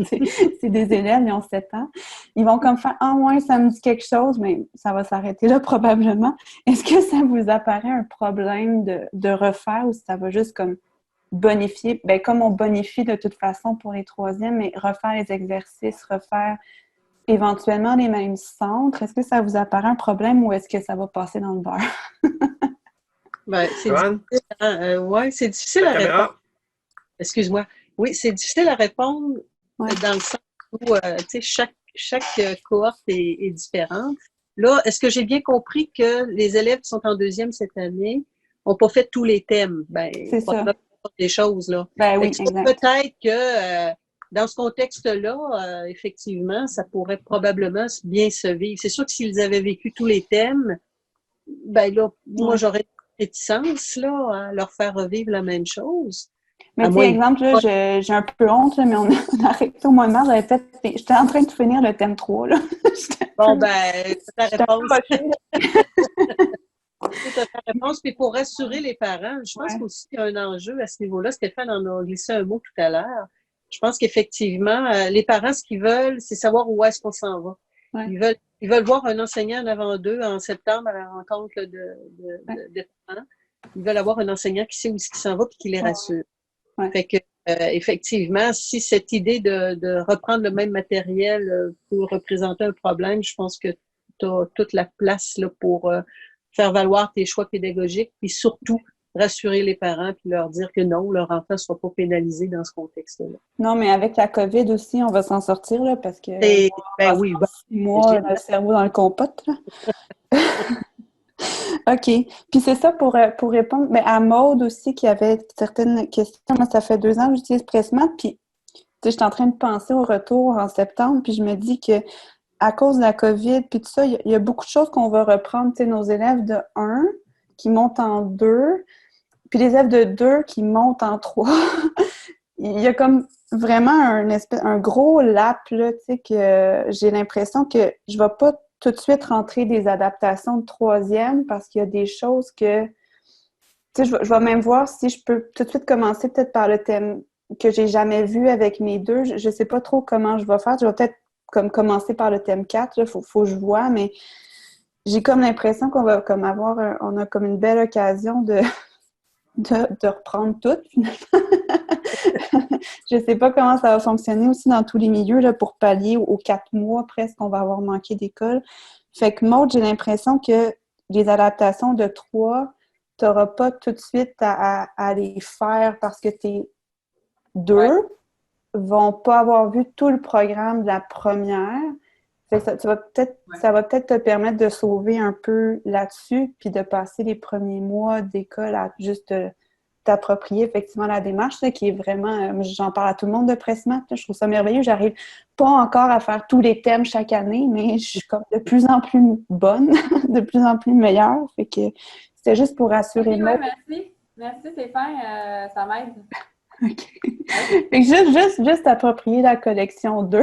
C'est des élèves, ils ont 7 ans. Ils vont comme faire « Ah ouais, ça me dit quelque chose », mais ça va s'arrêter là probablement. Est-ce que ça vous apparaît un problème de refaire ou si ça va juste comme bonifier, bien, comme on bonifie de toute façon pour les troisièmes, mais refaire les exercices, refaire éventuellement les mêmes centres, est-ce que ça vous apparaît un problème ou est-ce que ça va passer dans le beurre? Ben, c'est difficile, hein? Ouais, c'est difficile à répondre. Excuse-moi. Oui, c'est difficile à répondre dans le sens où chaque cohorte est différente. Là, est-ce que j'ai bien compris que les élèves qui sont en deuxième cette année n'ont pas fait tous les thèmes? Ben, c'est ça. Des choses, là. Ben oui, exact. Peut-être que dans ce contexte-là, effectivement, ça pourrait probablement bien se vivre. C'est sûr que s'ils avaient vécu tous les thèmes, ben là, moi, j'aurais une réticence là, à leur faire revivre la même chose. Mais tu sais, exemple, là, j'ai un peu honte, là, mais on a arrêté au mois de mars, j'étais en train de finir le thème 3, là. Bon, ben, c'est ta J'étais un peu réponse. fâchée, là. C'est ta réponse. Puis pour rassurer les parents, je pense Ouais. qu'aussi il y a un enjeu à ce niveau-là. Stéphane en a glissé un mot tout à l'heure. Je pense qu'effectivement, les parents, ce qu'ils veulent, c'est savoir où est-ce qu'on s'en va. Ouais. Ils veulent voir un enseignant en avant d'eux en septembre à la rencontre là, des parents. Ils veulent avoir un enseignant qui sait où est-ce qu'il s'en va et qui les rassure. Ouais. Fait que, effectivement, si cette idée de reprendre le même matériel peut représenter un problème, je pense que tu as toute la place là, pour faire valoir tes choix pédagogiques et surtout rassurer les parents puis leur dire que non, leur enfant ne sera pas pénalisé dans ce contexte-là. Non, mais avec la COVID aussi, on va s'en sortir, là, parce que Ben oui, ben, 6 mois, le cerveau dans le compote, là. OK. Puis c'est ça pour répondre. Mais à Maude aussi, qui avait certaines questions. Moi, ça fait 2 ans que j'utilise Pressmat. Puis, tu sais, je suis en train de penser au retour en septembre. Puis je me dis que à cause de la COVID, puis tout ça, il y a beaucoup de choses qu'on va reprendre. Tu sais, nos élèves de 1 qui montent en 2, puis les élèves de 2 qui montent en 3. Il y a comme vraiment un gros lap, là, tu sais, que j'ai l'impression que je ne vais pas tout de suite rentrer des adaptations de 3e parce qu'il y a des choses que, tu sais, je vais même voir si je peux tout de suite commencer peut-être par le thème que j'ai jamais vu avec mes 2. Je sais pas trop comment je vais faire. Je vais peut-être comme commencer par le thème 4. Il faut que je vois, mais j'ai comme l'impression qu'on va comme on a comme une belle occasion de reprendre tout, finalement. Je sais pas comment ça va fonctionner aussi dans tous les milieux là, pour pallier aux 4 mois presque qu'on va avoir manqué d'école. Fait que Maud, j'ai l'impression que les adaptations de 3, tu n'auras pas tout de suite à les faire parce que tes 2 vont pas avoir vu tout le programme de la première. Fait que ça va peut-être te permettre de sauver un peu là-dessus puis de passer les premiers mois d'école à juste t'approprier effectivement la démarche, là, qui est vraiment, j'en parle à tout le monde de Pressmat, là, je trouve ça merveilleux. J'arrive pas encore à faire tous les thèmes chaque année, mais je suis comme de plus en plus bonne, de plus en plus meilleure. Fait que c'était juste pour rassurer moi. Merci. Merci Stéphane, ça m'aide. Okay. Fait que juste approprier la collection 2.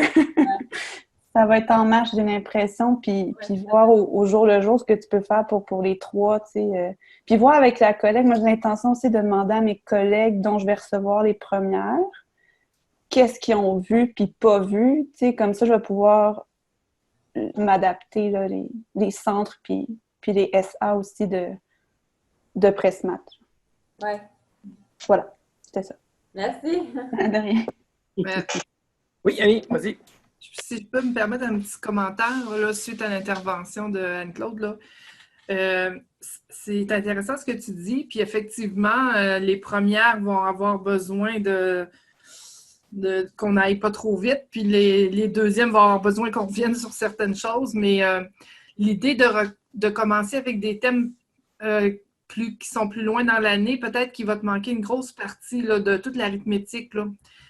Ça va être en marche, j'ai l'impression, puis voir au jour le jour ce que tu peux faire pour les 3, tu sais. Puis voir avec la collègue, moi j'ai l'intention aussi de demander à mes collègues dont je vais recevoir les premières, qu'est-ce qu'ils ont vu puis pas vu, tu sais, comme ça je vais pouvoir m'adapter, là, les centres puis les SA aussi de Pressmat. Ouais. Voilà, c'était ça. Merci. De rien. Oui, Annie, vas-y. Si je peux me permettre un petit commentaire là, suite à l'intervention de Anne-Claude, là. C'est intéressant ce que tu dis. Puis effectivement, les premières vont avoir besoin qu'on n'aille pas trop vite. Puis les deuxièmes vont avoir besoin qu'on revienne sur certaines choses. Mais l'idée de commencer avec des thèmes qui sont plus loin dans l'année, peut-être qu'il va te manquer une grosse partie là, de toute l'arithmétique, là.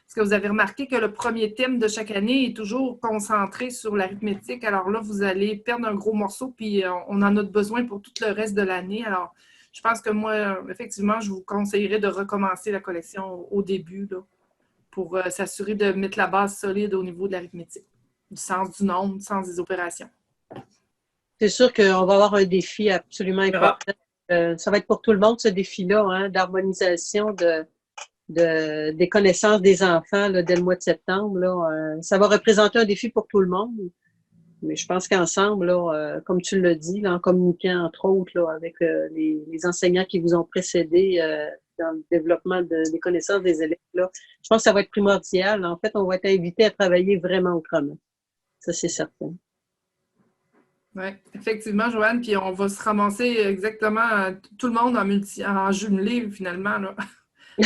Parce que vous avez remarqué que le premier thème de chaque année est toujours concentré sur l'arithmétique. Alors là, vous allez perdre un gros morceau, puis on en a besoin pour tout le reste de l'année. Alors, je pense que moi, effectivement, je vous conseillerais de recommencer la collection au début là, pour s'assurer de mettre la base solide au niveau de l'arithmétique, du sens du nombre, du sens des opérations. C'est sûr qu'on va avoir un défi absolument important. Ça va être pour tout le monde, ce défi-là, hein, d'harmonisation des connaissances des enfants là, dès le mois de septembre. Là, ça va représenter un défi pour tout le monde. Mais je pense qu'ensemble, là, comme tu l'as dit, là, en communiquant entre autres là, avec les enseignants qui vous ont précédé dans le développement des connaissances des élèves, là, je pense que ça va être primordial. En fait, on va être invité à travailler vraiment autrement. Ça, c'est certain. Oui, effectivement, Joanne, puis on va se ramasser exactement tout le monde en jumelé, finalement, là.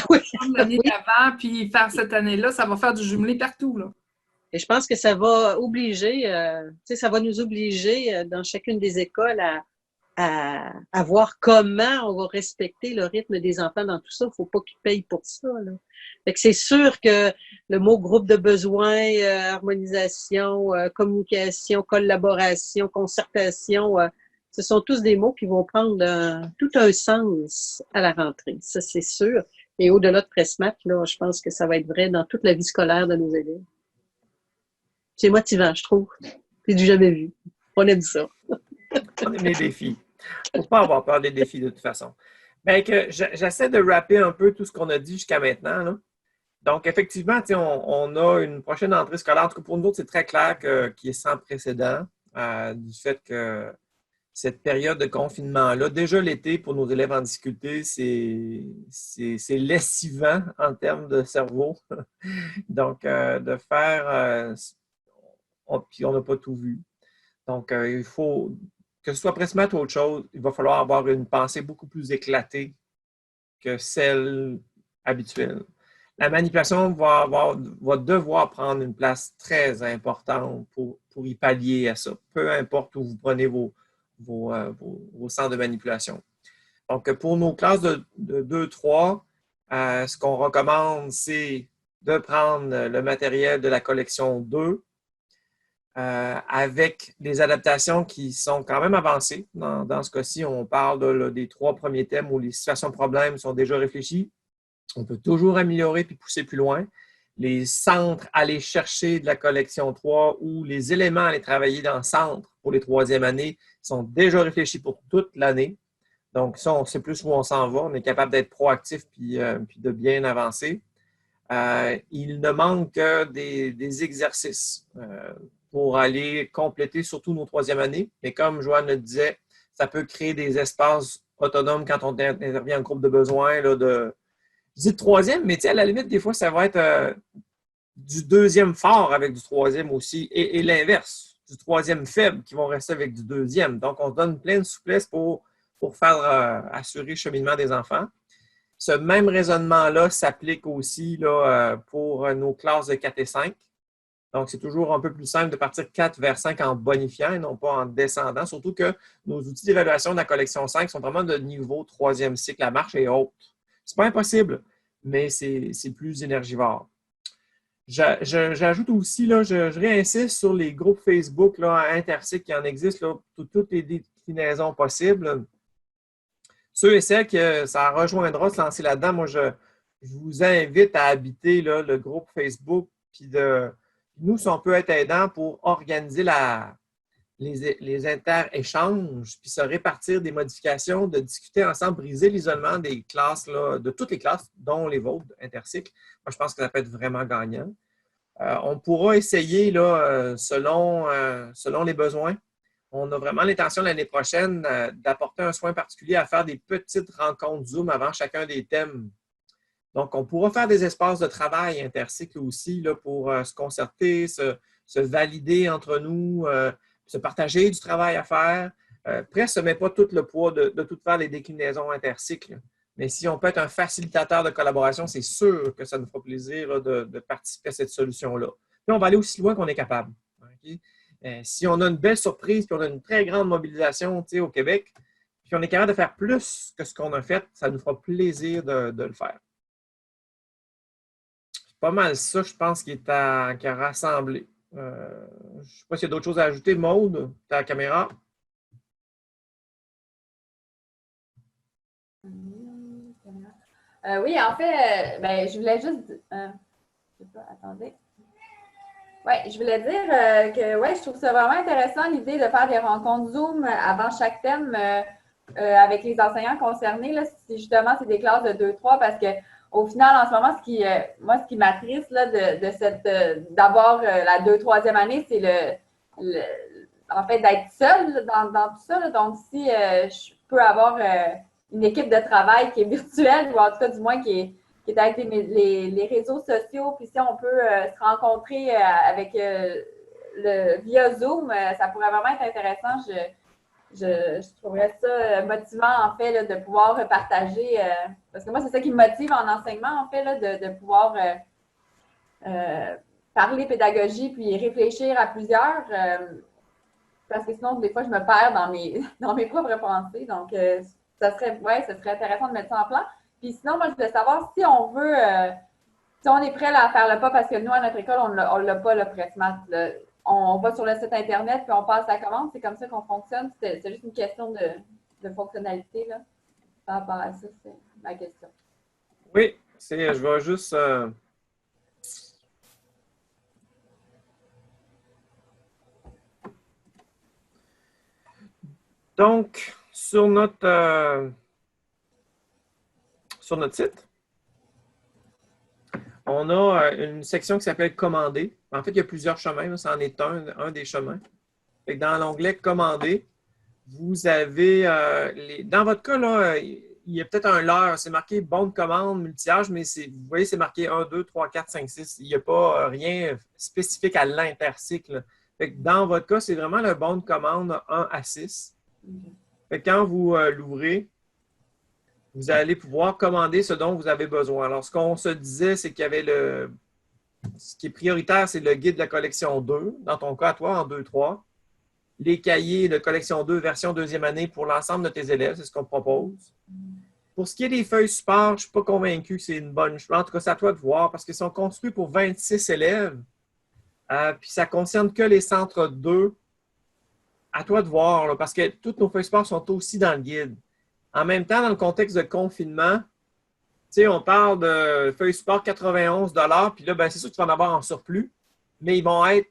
Oui. L'année d'avant, puis faire cette année-là, ça va faire du jumelé partout, là. Et je pense que ça va obliger, ça va nous obliger dans chacune des écoles à voir comment on va respecter le rythme des enfants dans tout ça. Il ne faut pas qu'ils payent pour ça, là. Fait que c'est sûr que le mot groupe de besoins, harmonisation, communication, collaboration, concertation, ce sont tous des mots qui vont prendre tout un sens à la rentrée. Ça, c'est sûr. Et au-delà de Presmat, là, je pense que ça va être vrai dans toute la vie scolaire de nos élèves. C'est motivant, je trouve. C'est du jamais vu. On aime ça. On aime les défis. Il ne faut pas avoir peur des défis de toute façon. Bien que j'essaie de rapper un peu tout ce qu'on a dit jusqu'à maintenant, là. Donc, effectivement, on a une prochaine entrée scolaire. En tout cas, pour nous autres, c'est très clair qu'il est sans précédent du fait que cette période de confinement-là, déjà l'été, pour nos élèves en difficulté, c'est lessivant en termes de cerveau. Donc, de faire... puis on n'a pas tout vu. Donc, il faut, que ce soit Presmat ou autre chose, il va falloir avoir une pensée beaucoup plus éclatée que celle habituelle. La manipulation va devoir prendre une place très importante pour y pallier à ça, peu importe où vous prenez vos centres de manipulation. Donc, pour nos classes de 2-3, ce qu'on recommande, c'est de prendre le matériel de la collection 2 avec des adaptations qui sont quand même avancées. Dans ce cas-ci, on parle des 3 premiers thèmes où les situations problèmes sont déjà réfléchies. On peut toujours améliorer puis pousser plus loin. Les centres à aller chercher de la collection 3 ou les éléments à aller travailler dans le centre pour les 3e années sont déjà réfléchis pour toute l'année. Donc, ça, on sait plus où on s'en va. On est capable d'être proactif puis de bien avancer. Il ne manque que des exercices pour aller compléter surtout nos 3e années. Mais comme Joanne le disait, ça peut créer des espaces autonomes quand on intervient en groupe de besoins là, je dis 3e, mais à la limite, des fois, ça va être du 2e fort avec du 3e aussi, et l'inverse, du 3e faible qui vont rester avec du 2e. Donc, on donne plein de souplesse pour faire assurer le cheminement des enfants. Ce même raisonnement-là s'applique aussi là, pour nos classes de 4 et 5. Donc, c'est toujours un peu plus simple de partir 4 vers 5 en bonifiant et non pas en descendant, surtout que nos outils d'évaluation de la collection 5 sont vraiment de niveau 3e cycle. La marche est haute. C'est pas impossible, mais c'est plus énergivore. J'ajoute aussi, là, je réinsiste sur les groupes Facebook là, intercycles qui en existent, là, toutes les déclinaisons possibles. Ceux et celles que ça rejoindra se lancer là-dedans, moi, je vous invite à habiter là, le groupe Facebook, puis nous, si on peut être aidant pour organiser les inter-échanges, puis se répartir des modifications, de discuter ensemble, briser l'isolement des classes, là, de toutes les classes, dont les vôtres, intercycles. Moi, je pense que ça peut être vraiment gagnant. On pourra essayer, là, selon les besoins. On a vraiment l'intention l'année prochaine d'apporter un soin particulier à faire des petites rencontres Zoom avant chacun des thèmes. Donc, on pourra faire des espaces de travail intercycles aussi là, pour se concerter, se valider entre nous, se partager du travail à faire. Presque ne met pas tout le poids de tout faire les déclinaisons intercycles. Mais si on peut être un facilitateur de collaboration, c'est sûr que ça nous fera plaisir là, de participer à cette solution-là. Puis on va aller aussi loin qu'on est capable. Okay? Si on a une belle surprise, puis on a une très grande mobilisation au Québec, puis on est capable de faire plus que ce qu'on a fait, ça nous fera plaisir de le faire. C'est pas mal ça, je pense, qui a rassemblé. Je ne sais pas s'il y a d'autres choses à ajouter. Maude, tu as la caméra. Oui, en fait, ben, je voulais juste... je sais pas, attendez. Oui, je voulais dire que ouais, je trouve ça vraiment intéressant l'idée de faire des rencontres Zoom avant chaque thème avec les enseignants concernés. Là, justement, c'est des classes de 2-3 parce que au final, en ce moment, ce qui m'attriste là, d'avoir la 2-3e année, c'est en fait d'être seule dans tout ça. Là. Donc, si je peux avoir une équipe de travail qui est virtuelle, ou en tout cas du moins qui est avec les réseaux sociaux, puis si on peut se rencontrer avec via Zoom, ça pourrait vraiment être intéressant. Je trouverais ça motivant, en fait, là, de pouvoir partager, parce que moi, c'est ça qui me motive en enseignement, en fait, là, de pouvoir parler pédagogie puis réfléchir à plusieurs, parce que sinon, des fois, je me perds dans mes propres pensées. Donc, ça serait intéressant de mettre ça en plan. Puis sinon, moi, je voulais savoir si on veut, si on est prêt là, à faire le pas, parce que nous, à notre école, on l'a pas, le Presmat. On va sur le site Internet, puis on passe la commande. C'est comme ça qu'on fonctionne. C'est juste une question de fonctionnalité, là. Par rapport à ça, c'est ma question. Oui, je vais juste... Donc, sur notre site, on a une section qui s'appelle Commander. En fait, il y a plusieurs chemins. Là, ça en est un des chemins. Fait que dans l'onglet Commander, vous avez, dans votre cas, là, il y a peut-être un leurre. C'est marqué bon de commande, multi-âge, mais vous voyez, c'est marqué 1, 2, 3, 4, 5, 6. Il n'y a pas rien spécifique à l'intercycle. Fait que dans votre cas, c'est vraiment le bon de commande 1 à 6. Fait que quand vous l'ouvrez, vous allez pouvoir commander ce dont vous avez besoin. Alors, ce qu'on se disait, c'est qu'il y avait ce qui est prioritaire, c'est le guide de la collection 2, dans ton cas, à toi, en 2-3. Les cahiers de collection 2, version deuxième année pour l'ensemble de tes élèves, c'est ce qu'on propose. Pour ce qui est des feuilles support, je ne suis pas convaincu que c'est une bonne chose. En tout cas, c'est à toi de voir parce qu'ils sont construits pour 26 élèves. Puis ça ne concerne que les centres 2. À toi de voir, là, parce que toutes nos feuilles support sont aussi dans le guide. En même temps, dans le contexte de confinement, on parle de feuilles support 91 $, puis là, ben, c'est sûr que tu vas en avoir en surplus, mais ils vont être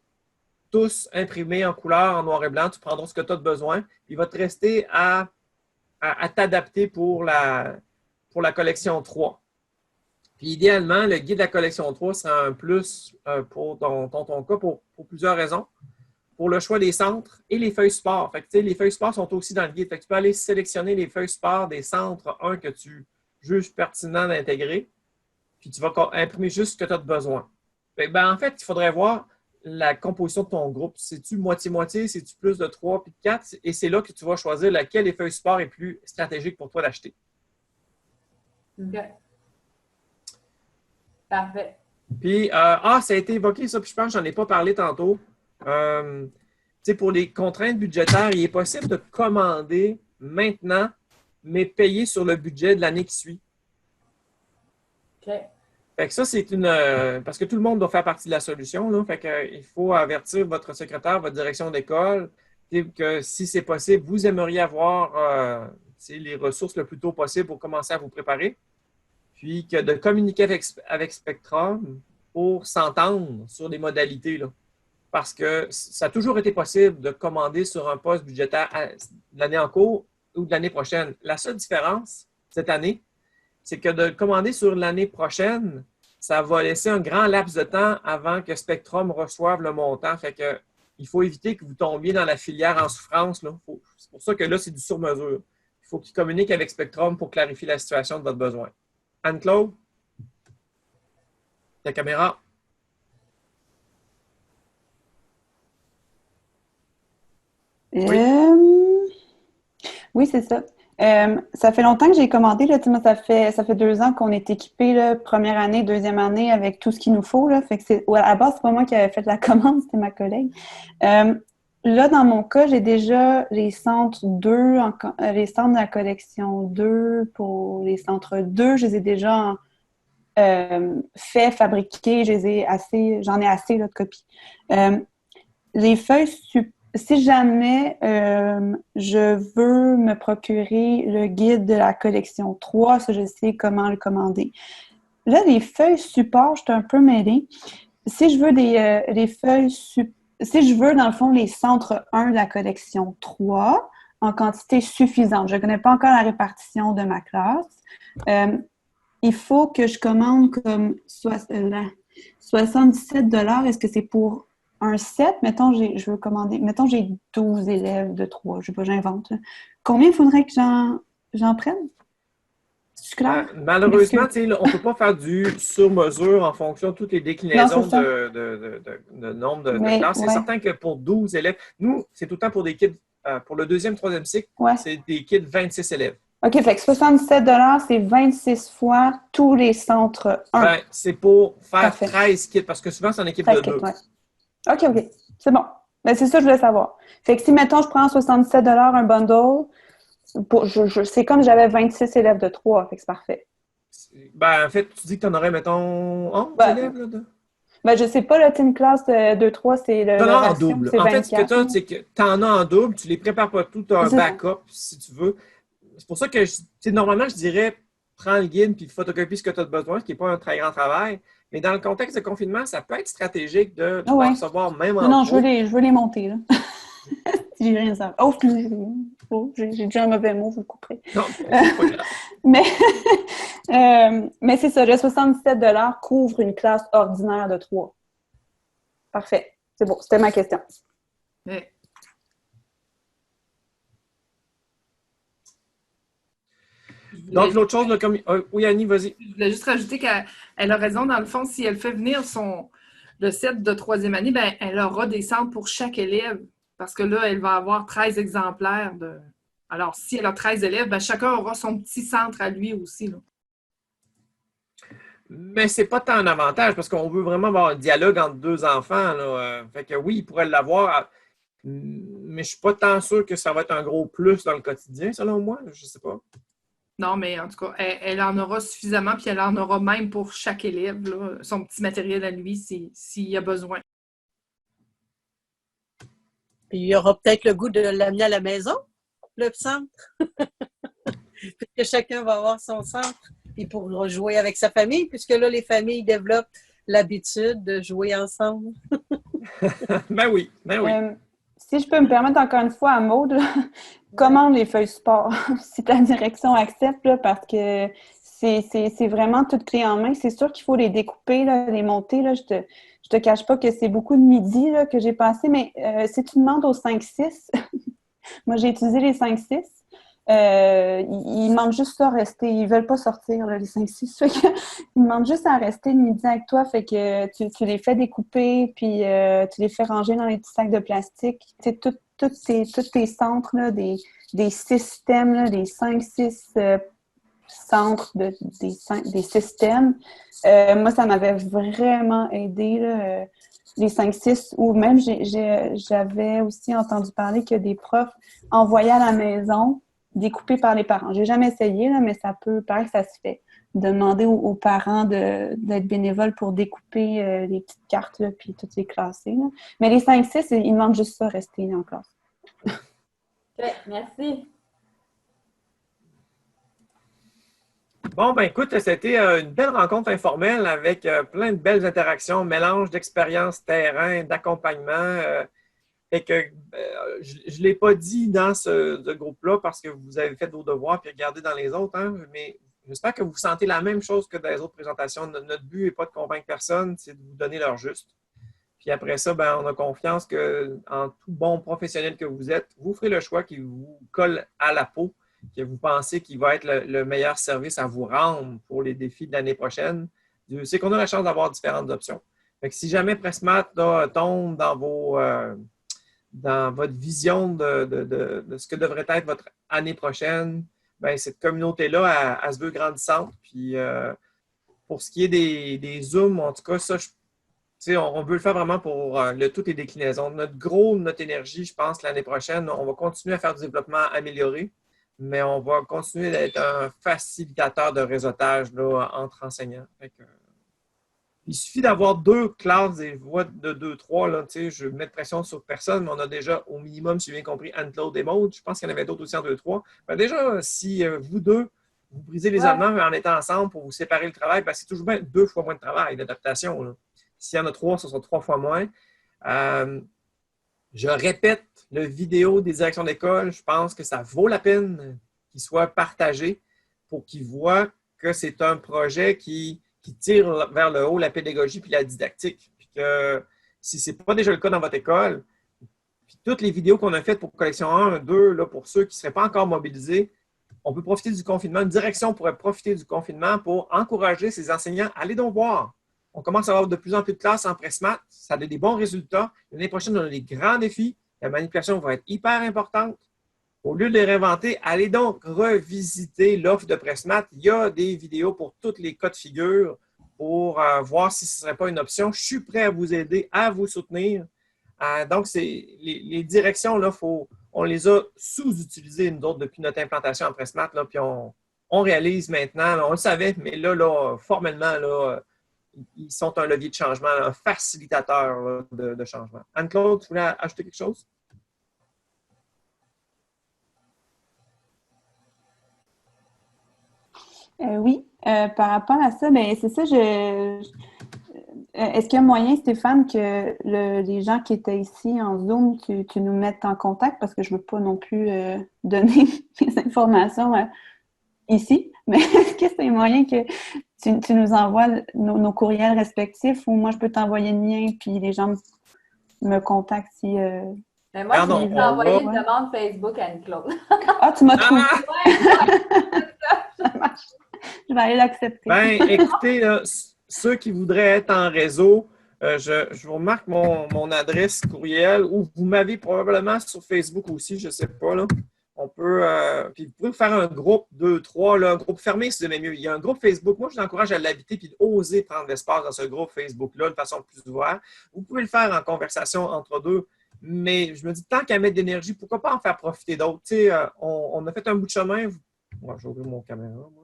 tous imprimés en couleur, en noir et blanc. Tu prendras ce que tu as de besoin. Il va te rester à t'adapter pour la collection 3. Puis idéalement, le guide de la collection 3 sera un plus pour ton cas pour plusieurs raisons. Pour le choix des centres et les feuilles support. Fait que, les feuilles support sont aussi dans le guide. Fait que tu peux aller sélectionner les feuilles support des centres 1 que tu juges pertinent d'intégrer, puis tu vas imprimer juste ce que tu as de besoin. Fait que, en fait, il faudrait voir la composition de ton groupe. C'est-tu moitié-moitié, c'est-tu plus de 3 puis de 4? Et c'est là que tu vas choisir laquelle des feuilles support est plus stratégique pour toi d'acheter. OK. Parfait. Puis, ça a été évoqué, ça, puis je pense que je n'en ai pas parlé tantôt. Pour les contraintes budgétaires, il est possible de commander maintenant, mais payer sur le budget de l'année qui suit. OK. Fait que ça, c'est parce que tout le monde doit faire partie de la solution. Là, fait que, il faut avertir votre secrétaire, votre direction d'école, que si c'est possible, vous aimeriez avoir les ressources le plus tôt possible pour commencer à vous préparer. Puis que de communiquer avec Spectrum pour s'entendre sur les modalités. Là. Parce que ça a toujours été possible de commander sur un poste budgétaire de l'année en cours ou de l'année prochaine. La seule différence cette année, c'est que de commander sur l'année prochaine, ça va laisser un grand laps de temps avant que Spectrum reçoive le montant. Fait que il faut éviter que vous tombiez dans la filière en souffrance. Là. C'est pour ça que là, c'est du sur-mesure. Il faut qu'ils communiquent avec Spectrum pour clarifier la situation de votre besoin. Anne-Claude, ta caméra. Oui, c'est ça. Ça fait longtemps que j'ai commandé. Là, ça fait 2 ans qu'on est équipé, là, première année, deuxième année, avec tout ce qu'il nous faut. Là, fait que à la base, c'est pas moi qui avais fait la commande, c'était ma collègue. Là, dans mon cas, j'ai déjà les centres 2, les centres de la collection 2 pour les centres 2. Je les ai déjà fait, fabriquer. J'en ai assez là, de copies. Les feuilles si jamais je veux me procurer le guide de la collection 3, ça, je sais comment le commander. Là, les feuilles support, je suis un peu mêlée. Si je veux les feuilles si je veux, dans le fond, les centres 1 de la collection 3 en quantité suffisante, je ne connais pas encore la répartition de ma classe, il faut que je commande comme 77 $. Est-ce que c'est pour un set? Mettons, je veux commander. Mettons, j'ai 12 élèves de 3. Je sais pas, j'invente. Combien il faudrait que j'en prenne? C'est clair? Malheureusement, on ne peut pas faire du sur-mesure en fonction de toutes les déclinaisons de nombre de classes. C'est certain que pour 12 élèves, nous, c'est tout le temps pour des kits, pour le deuxième, troisième cycle, c'est des kits 26 élèves. OK, fait que 77 $, c'est 26 fois tous les centres 1. Ben, c'est pour faire 13 kits, parce que souvent, c'est en équipe de 2. Ouais. OK. C'est bon. Ben, c'est ça que je voulais savoir. Fait que si, mettons, je prends 77 $ un bundle, c'est comme j'avais 26 élèves de 3, fait que c'est parfait. Ben, en fait, tu dis que tu en aurais, mettons, 11 élèves? Là, Ben, je sais pas, là, une classe de 2-3, c'est le. Tu en as en double. En fait, ce que tu as, c'est que tu en as en double, tu les prépares pas tout, tu as un backup, si tu veux. C'est pour ça que, normalement, je dirais prends le guide puis photocopies ce que tu as besoin, ce qui n'est pas un très grand travail. Mais dans le contexte de confinement, ça peut être stratégique de pouvoir recevoir même en Non, je veux les monter, là. Si j'ai rien à savoir. J'ai dit un mauvais mot, vous le couperez. Non, c'est pas grave. Mais c'est ça, le 77 $ couvre une classe ordinaire de 3. Parfait. C'est bon, c'était ma question. Mais, Donc, l'autre chose, là, comme... oui, Annie, vas-y. je voulais juste rajouter qu'elle a raison. Dans le fond, si elle fait venir le set de troisième année, ben, elle aura des centres pour chaque élève. Parce que là, elle va avoir 13 exemplaires de... Alors, si elle a 13 élèves, ben, chacun aura son petit centre à lui aussi, là. Mais c'est pas tant un avantage parce qu'on veut vraiment avoir un dialogue entre deux enfants. Là. Fait que oui, ils pourraient l'avoir, mais je suis pas tant sûr que ça va être un gros plus dans le quotidien, selon moi. Je sais pas. Non, mais en tout cas, elle en aura suffisamment, puis elle en aura même pour chaque élève, là, son petit matériel à lui s'il y a besoin. Puis il y aura peut-être le goût de l'amener à la maison, le centre. Puisque chacun va avoir son centre. Puis pour jouer avec sa famille, puisque là, les familles développent l'habitude de jouer ensemble. Ben oui. Si je peux me permettre encore une fois à Maude, commande les feuilles support si ta direction accepte, là, parce que c'est vraiment toute clé en main. C'est sûr qu'il faut les découper, là, les monter. Là. Je te cache pas que c'est beaucoup de midi là, que j'ai passé, mais si tu demandes aux 5-6, moi j'ai utilisé les 5-6. Ils demandent juste à rester. Ils veulent pas sortir, là, les 5-6. Ils demandent juste à rester le midi avec toi. Fait que tu les fais découper, puis tu les fais ranger dans les petits sacs de plastique. Tu sais, tous tes centres, là, des systèmes, là, des 5-6 centres des systèmes. Moi, ça m'avait vraiment aidé, là, les 5-6, ou même j'avais aussi entendu parler que des profs envoyaient à la maison découpé par les parents. J'ai jamais essayé, là, mais ça peut, paraît que ça se fait. Demander aux parents d'être bénévoles pour découper les petites cartes, là, puis toutes les classer. Là. Mais les 5-6, ils demandent juste ça, rester en classe. OK, merci. Bon, ben écoute, c'était une belle rencontre informelle avec plein de belles interactions, mélange d'expériences terrain, d'accompagnement. Et que je ne l'ai pas dit dans ce groupe-là parce que vous avez fait vos devoirs et regardé dans les autres, hein, mais j'espère que vous sentez la même chose que dans les autres présentations. Notre but n'est pas de convaincre personne, c'est de vous donner leur juste. Puis après ça, ben, on a confiance qu'en tout bon professionnel que vous êtes, vous ferez le choix qui vous colle à la peau, que vous pensez qu'il va être le meilleur service à vous rendre pour les défis de l'année prochaine. C'est qu'on a la chance d'avoir différentes options. Fait que si jamais Pressmat tombe dans votre vision de ce que devrait être votre année prochaine, bien, cette communauté-là, elle se veut grandissante. Puis, pour ce qui est des Zooms, en tout cas, ça, on veut le faire vraiment pour toutes les déclinaisons. Notre énergie, je pense, l'année prochaine, on va continuer à faire du développement amélioré, mais on va continuer d'être un facilitateur de réseautage là, entre enseignants. Il suffit d'avoir 2 classes des voix de 2-3. Je vais mettre pression sur personne, mais on a déjà au minimum, si j'ai bien compris, Anne-Claude et Maude. Je pense qu'il y en avait d'autres aussi en 2-3. Ben déjà, si vous deux, vous brisez l'isolement en étant ensemble pour vous séparer le travail, ben c'est toujours bien 2 fois moins de travail, d'adaptation. S'il y en a 3, ce sera 3 fois moins. Je répète, le vidéo des directions d'école, je pense que ça vaut la peine qu'il soit partagé pour qu'ils voient que c'est un projet qui tire vers le haut la pédagogie puis la didactique. Puis que si ce n'est pas déjà le cas dans votre école, puis toutes les vidéos qu'on a faites pour collection 1, 2, là, pour ceux qui ne seraient pas encore mobilisés, on peut profiter du confinement. Une direction pourrait profiter du confinement pour encourager ses enseignants à aller donc voir. On commence à avoir de plus en plus de classes en Pressmat. Ça a des bons résultats. L'année prochaine, on a des grands défis. La manipulation va être hyper importante. Au lieu de les réinventer, allez donc revisiter l'offre de Pressmat. Il y a des vidéos pour tous les cas de figure pour voir si ce ne serait pas une option. Je suis prêt à vous aider, à vous soutenir. Donc, les directions, là, on les a sous-utilisées, nous autres, depuis notre implantation en Pressmat. Là, puis on réalise maintenant, là, on le savait, mais là formellement, là, ils sont un levier de changement, un facilitateur là, de changement. Anne-Claude, tu voulais ajouter quelque chose? Oui, par rapport à ça, ben c'est ça, est-ce qu'il y a moyen, Stéphane, que les gens qui étaient ici en Zoom, tu nous mettes en contact parce que je ne veux pas non plus donner les informations ici, mais est-ce que c'est moyen que tu nous envoies nos courriels respectifs ou moi je peux t'envoyer le lien puis les gens me contactent si... Mais moi, Pardon, je vais envoyer une demande Facebook à Anne-Claude. Ah, tu m'as trouvé! Ouais, Ça marche. Je vais aller l'accepter. Ben, écoutez, là, ceux qui voudraient être en réseau, je vous remarque mon adresse courriel ou vous m'avez probablement sur Facebook aussi, je ne sais pas. Là. On peut, puis vous pouvez faire un groupe 2, 3, là, un groupe fermé si vous aimez mieux. Il y a un groupe Facebook. Moi, je vous encourage à l'habiter et d'oser prendre l'espace dans ce groupe Facebook-là de façon plus ouverte. Vous pouvez le faire en conversation entre deux. Mais je me dis, tant qu'à mettre d'énergie, pourquoi pas en faire profiter d'autres? Tu sais, on a fait un bout de chemin. Moi, j'ai ouvert mon caméra, moi.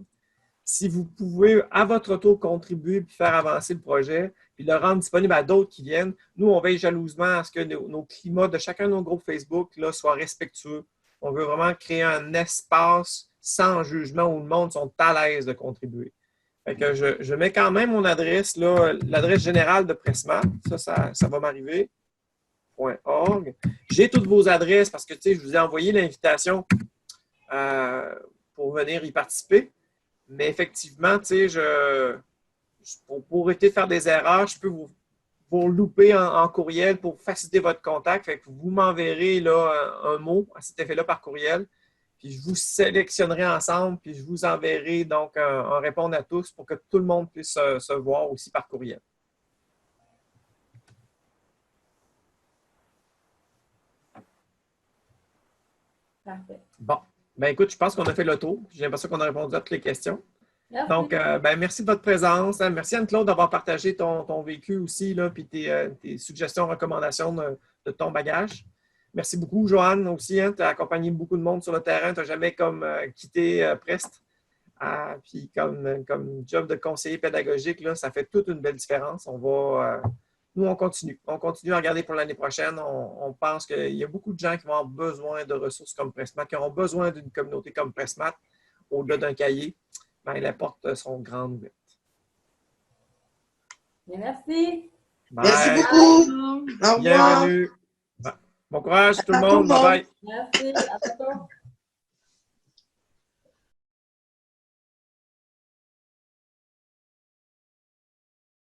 Si vous pouvez, à votre tour, contribuer puis faire avancer le projet, puis le rendre disponible à d'autres qui viennent, nous, on veille jalousement à ce que nos climats de chacun de nos groupes Facebook là, soient respectueux. On veut vraiment créer un espace sans jugement où le monde sont à l'aise de contribuer. Fait que je mets quand même mon adresse, là, l'adresse générale de Pressmat. Ça va m'arriver. .org. J'ai toutes vos adresses parce que, tu sais, je vous ai envoyé l'invitation pour venir y participer. Mais effectivement, tu sais, pour éviter de faire des erreurs, je peux vous louper en courriel pour faciliter votre contact. Fait que vous m'enverrez là, un mot à cet effet-là par courriel. Puis je vous sélectionnerai ensemble, puis je vous enverrai donc un répondre à tous pour que tout le monde puisse se voir aussi par courriel. parfait. Bon. Ben écoute, je pense qu'on a fait le tour. J'ai l'impression qu'on a répondu à toutes les questions. Merci. Donc, merci de votre présence. Merci Anne-Claude d'avoir partagé ton vécu aussi, là, puis tes suggestions, recommandations de ton bagage. Merci beaucoup, Joanne, aussi. Hein, tu as accompagné beaucoup de monde sur le terrain. Tu n'as jamais quitté Prest. Puis comme job de conseiller pédagogique, là, ça fait toute une belle différence. Nous, on continue. On continue à regarder pour l'année prochaine. On pense qu'il y a beaucoup de gens qui vont avoir besoin de ressources comme Pressmat, qui auront besoin d'une communauté comme Pressmat, au-delà d'un cahier. Ben, les portes sont grandes ouvertes. Merci. Bye. Merci beaucoup. Au revoir. Bienvenue. Bon courage tout le monde. Bye bye. Merci. À bientôt.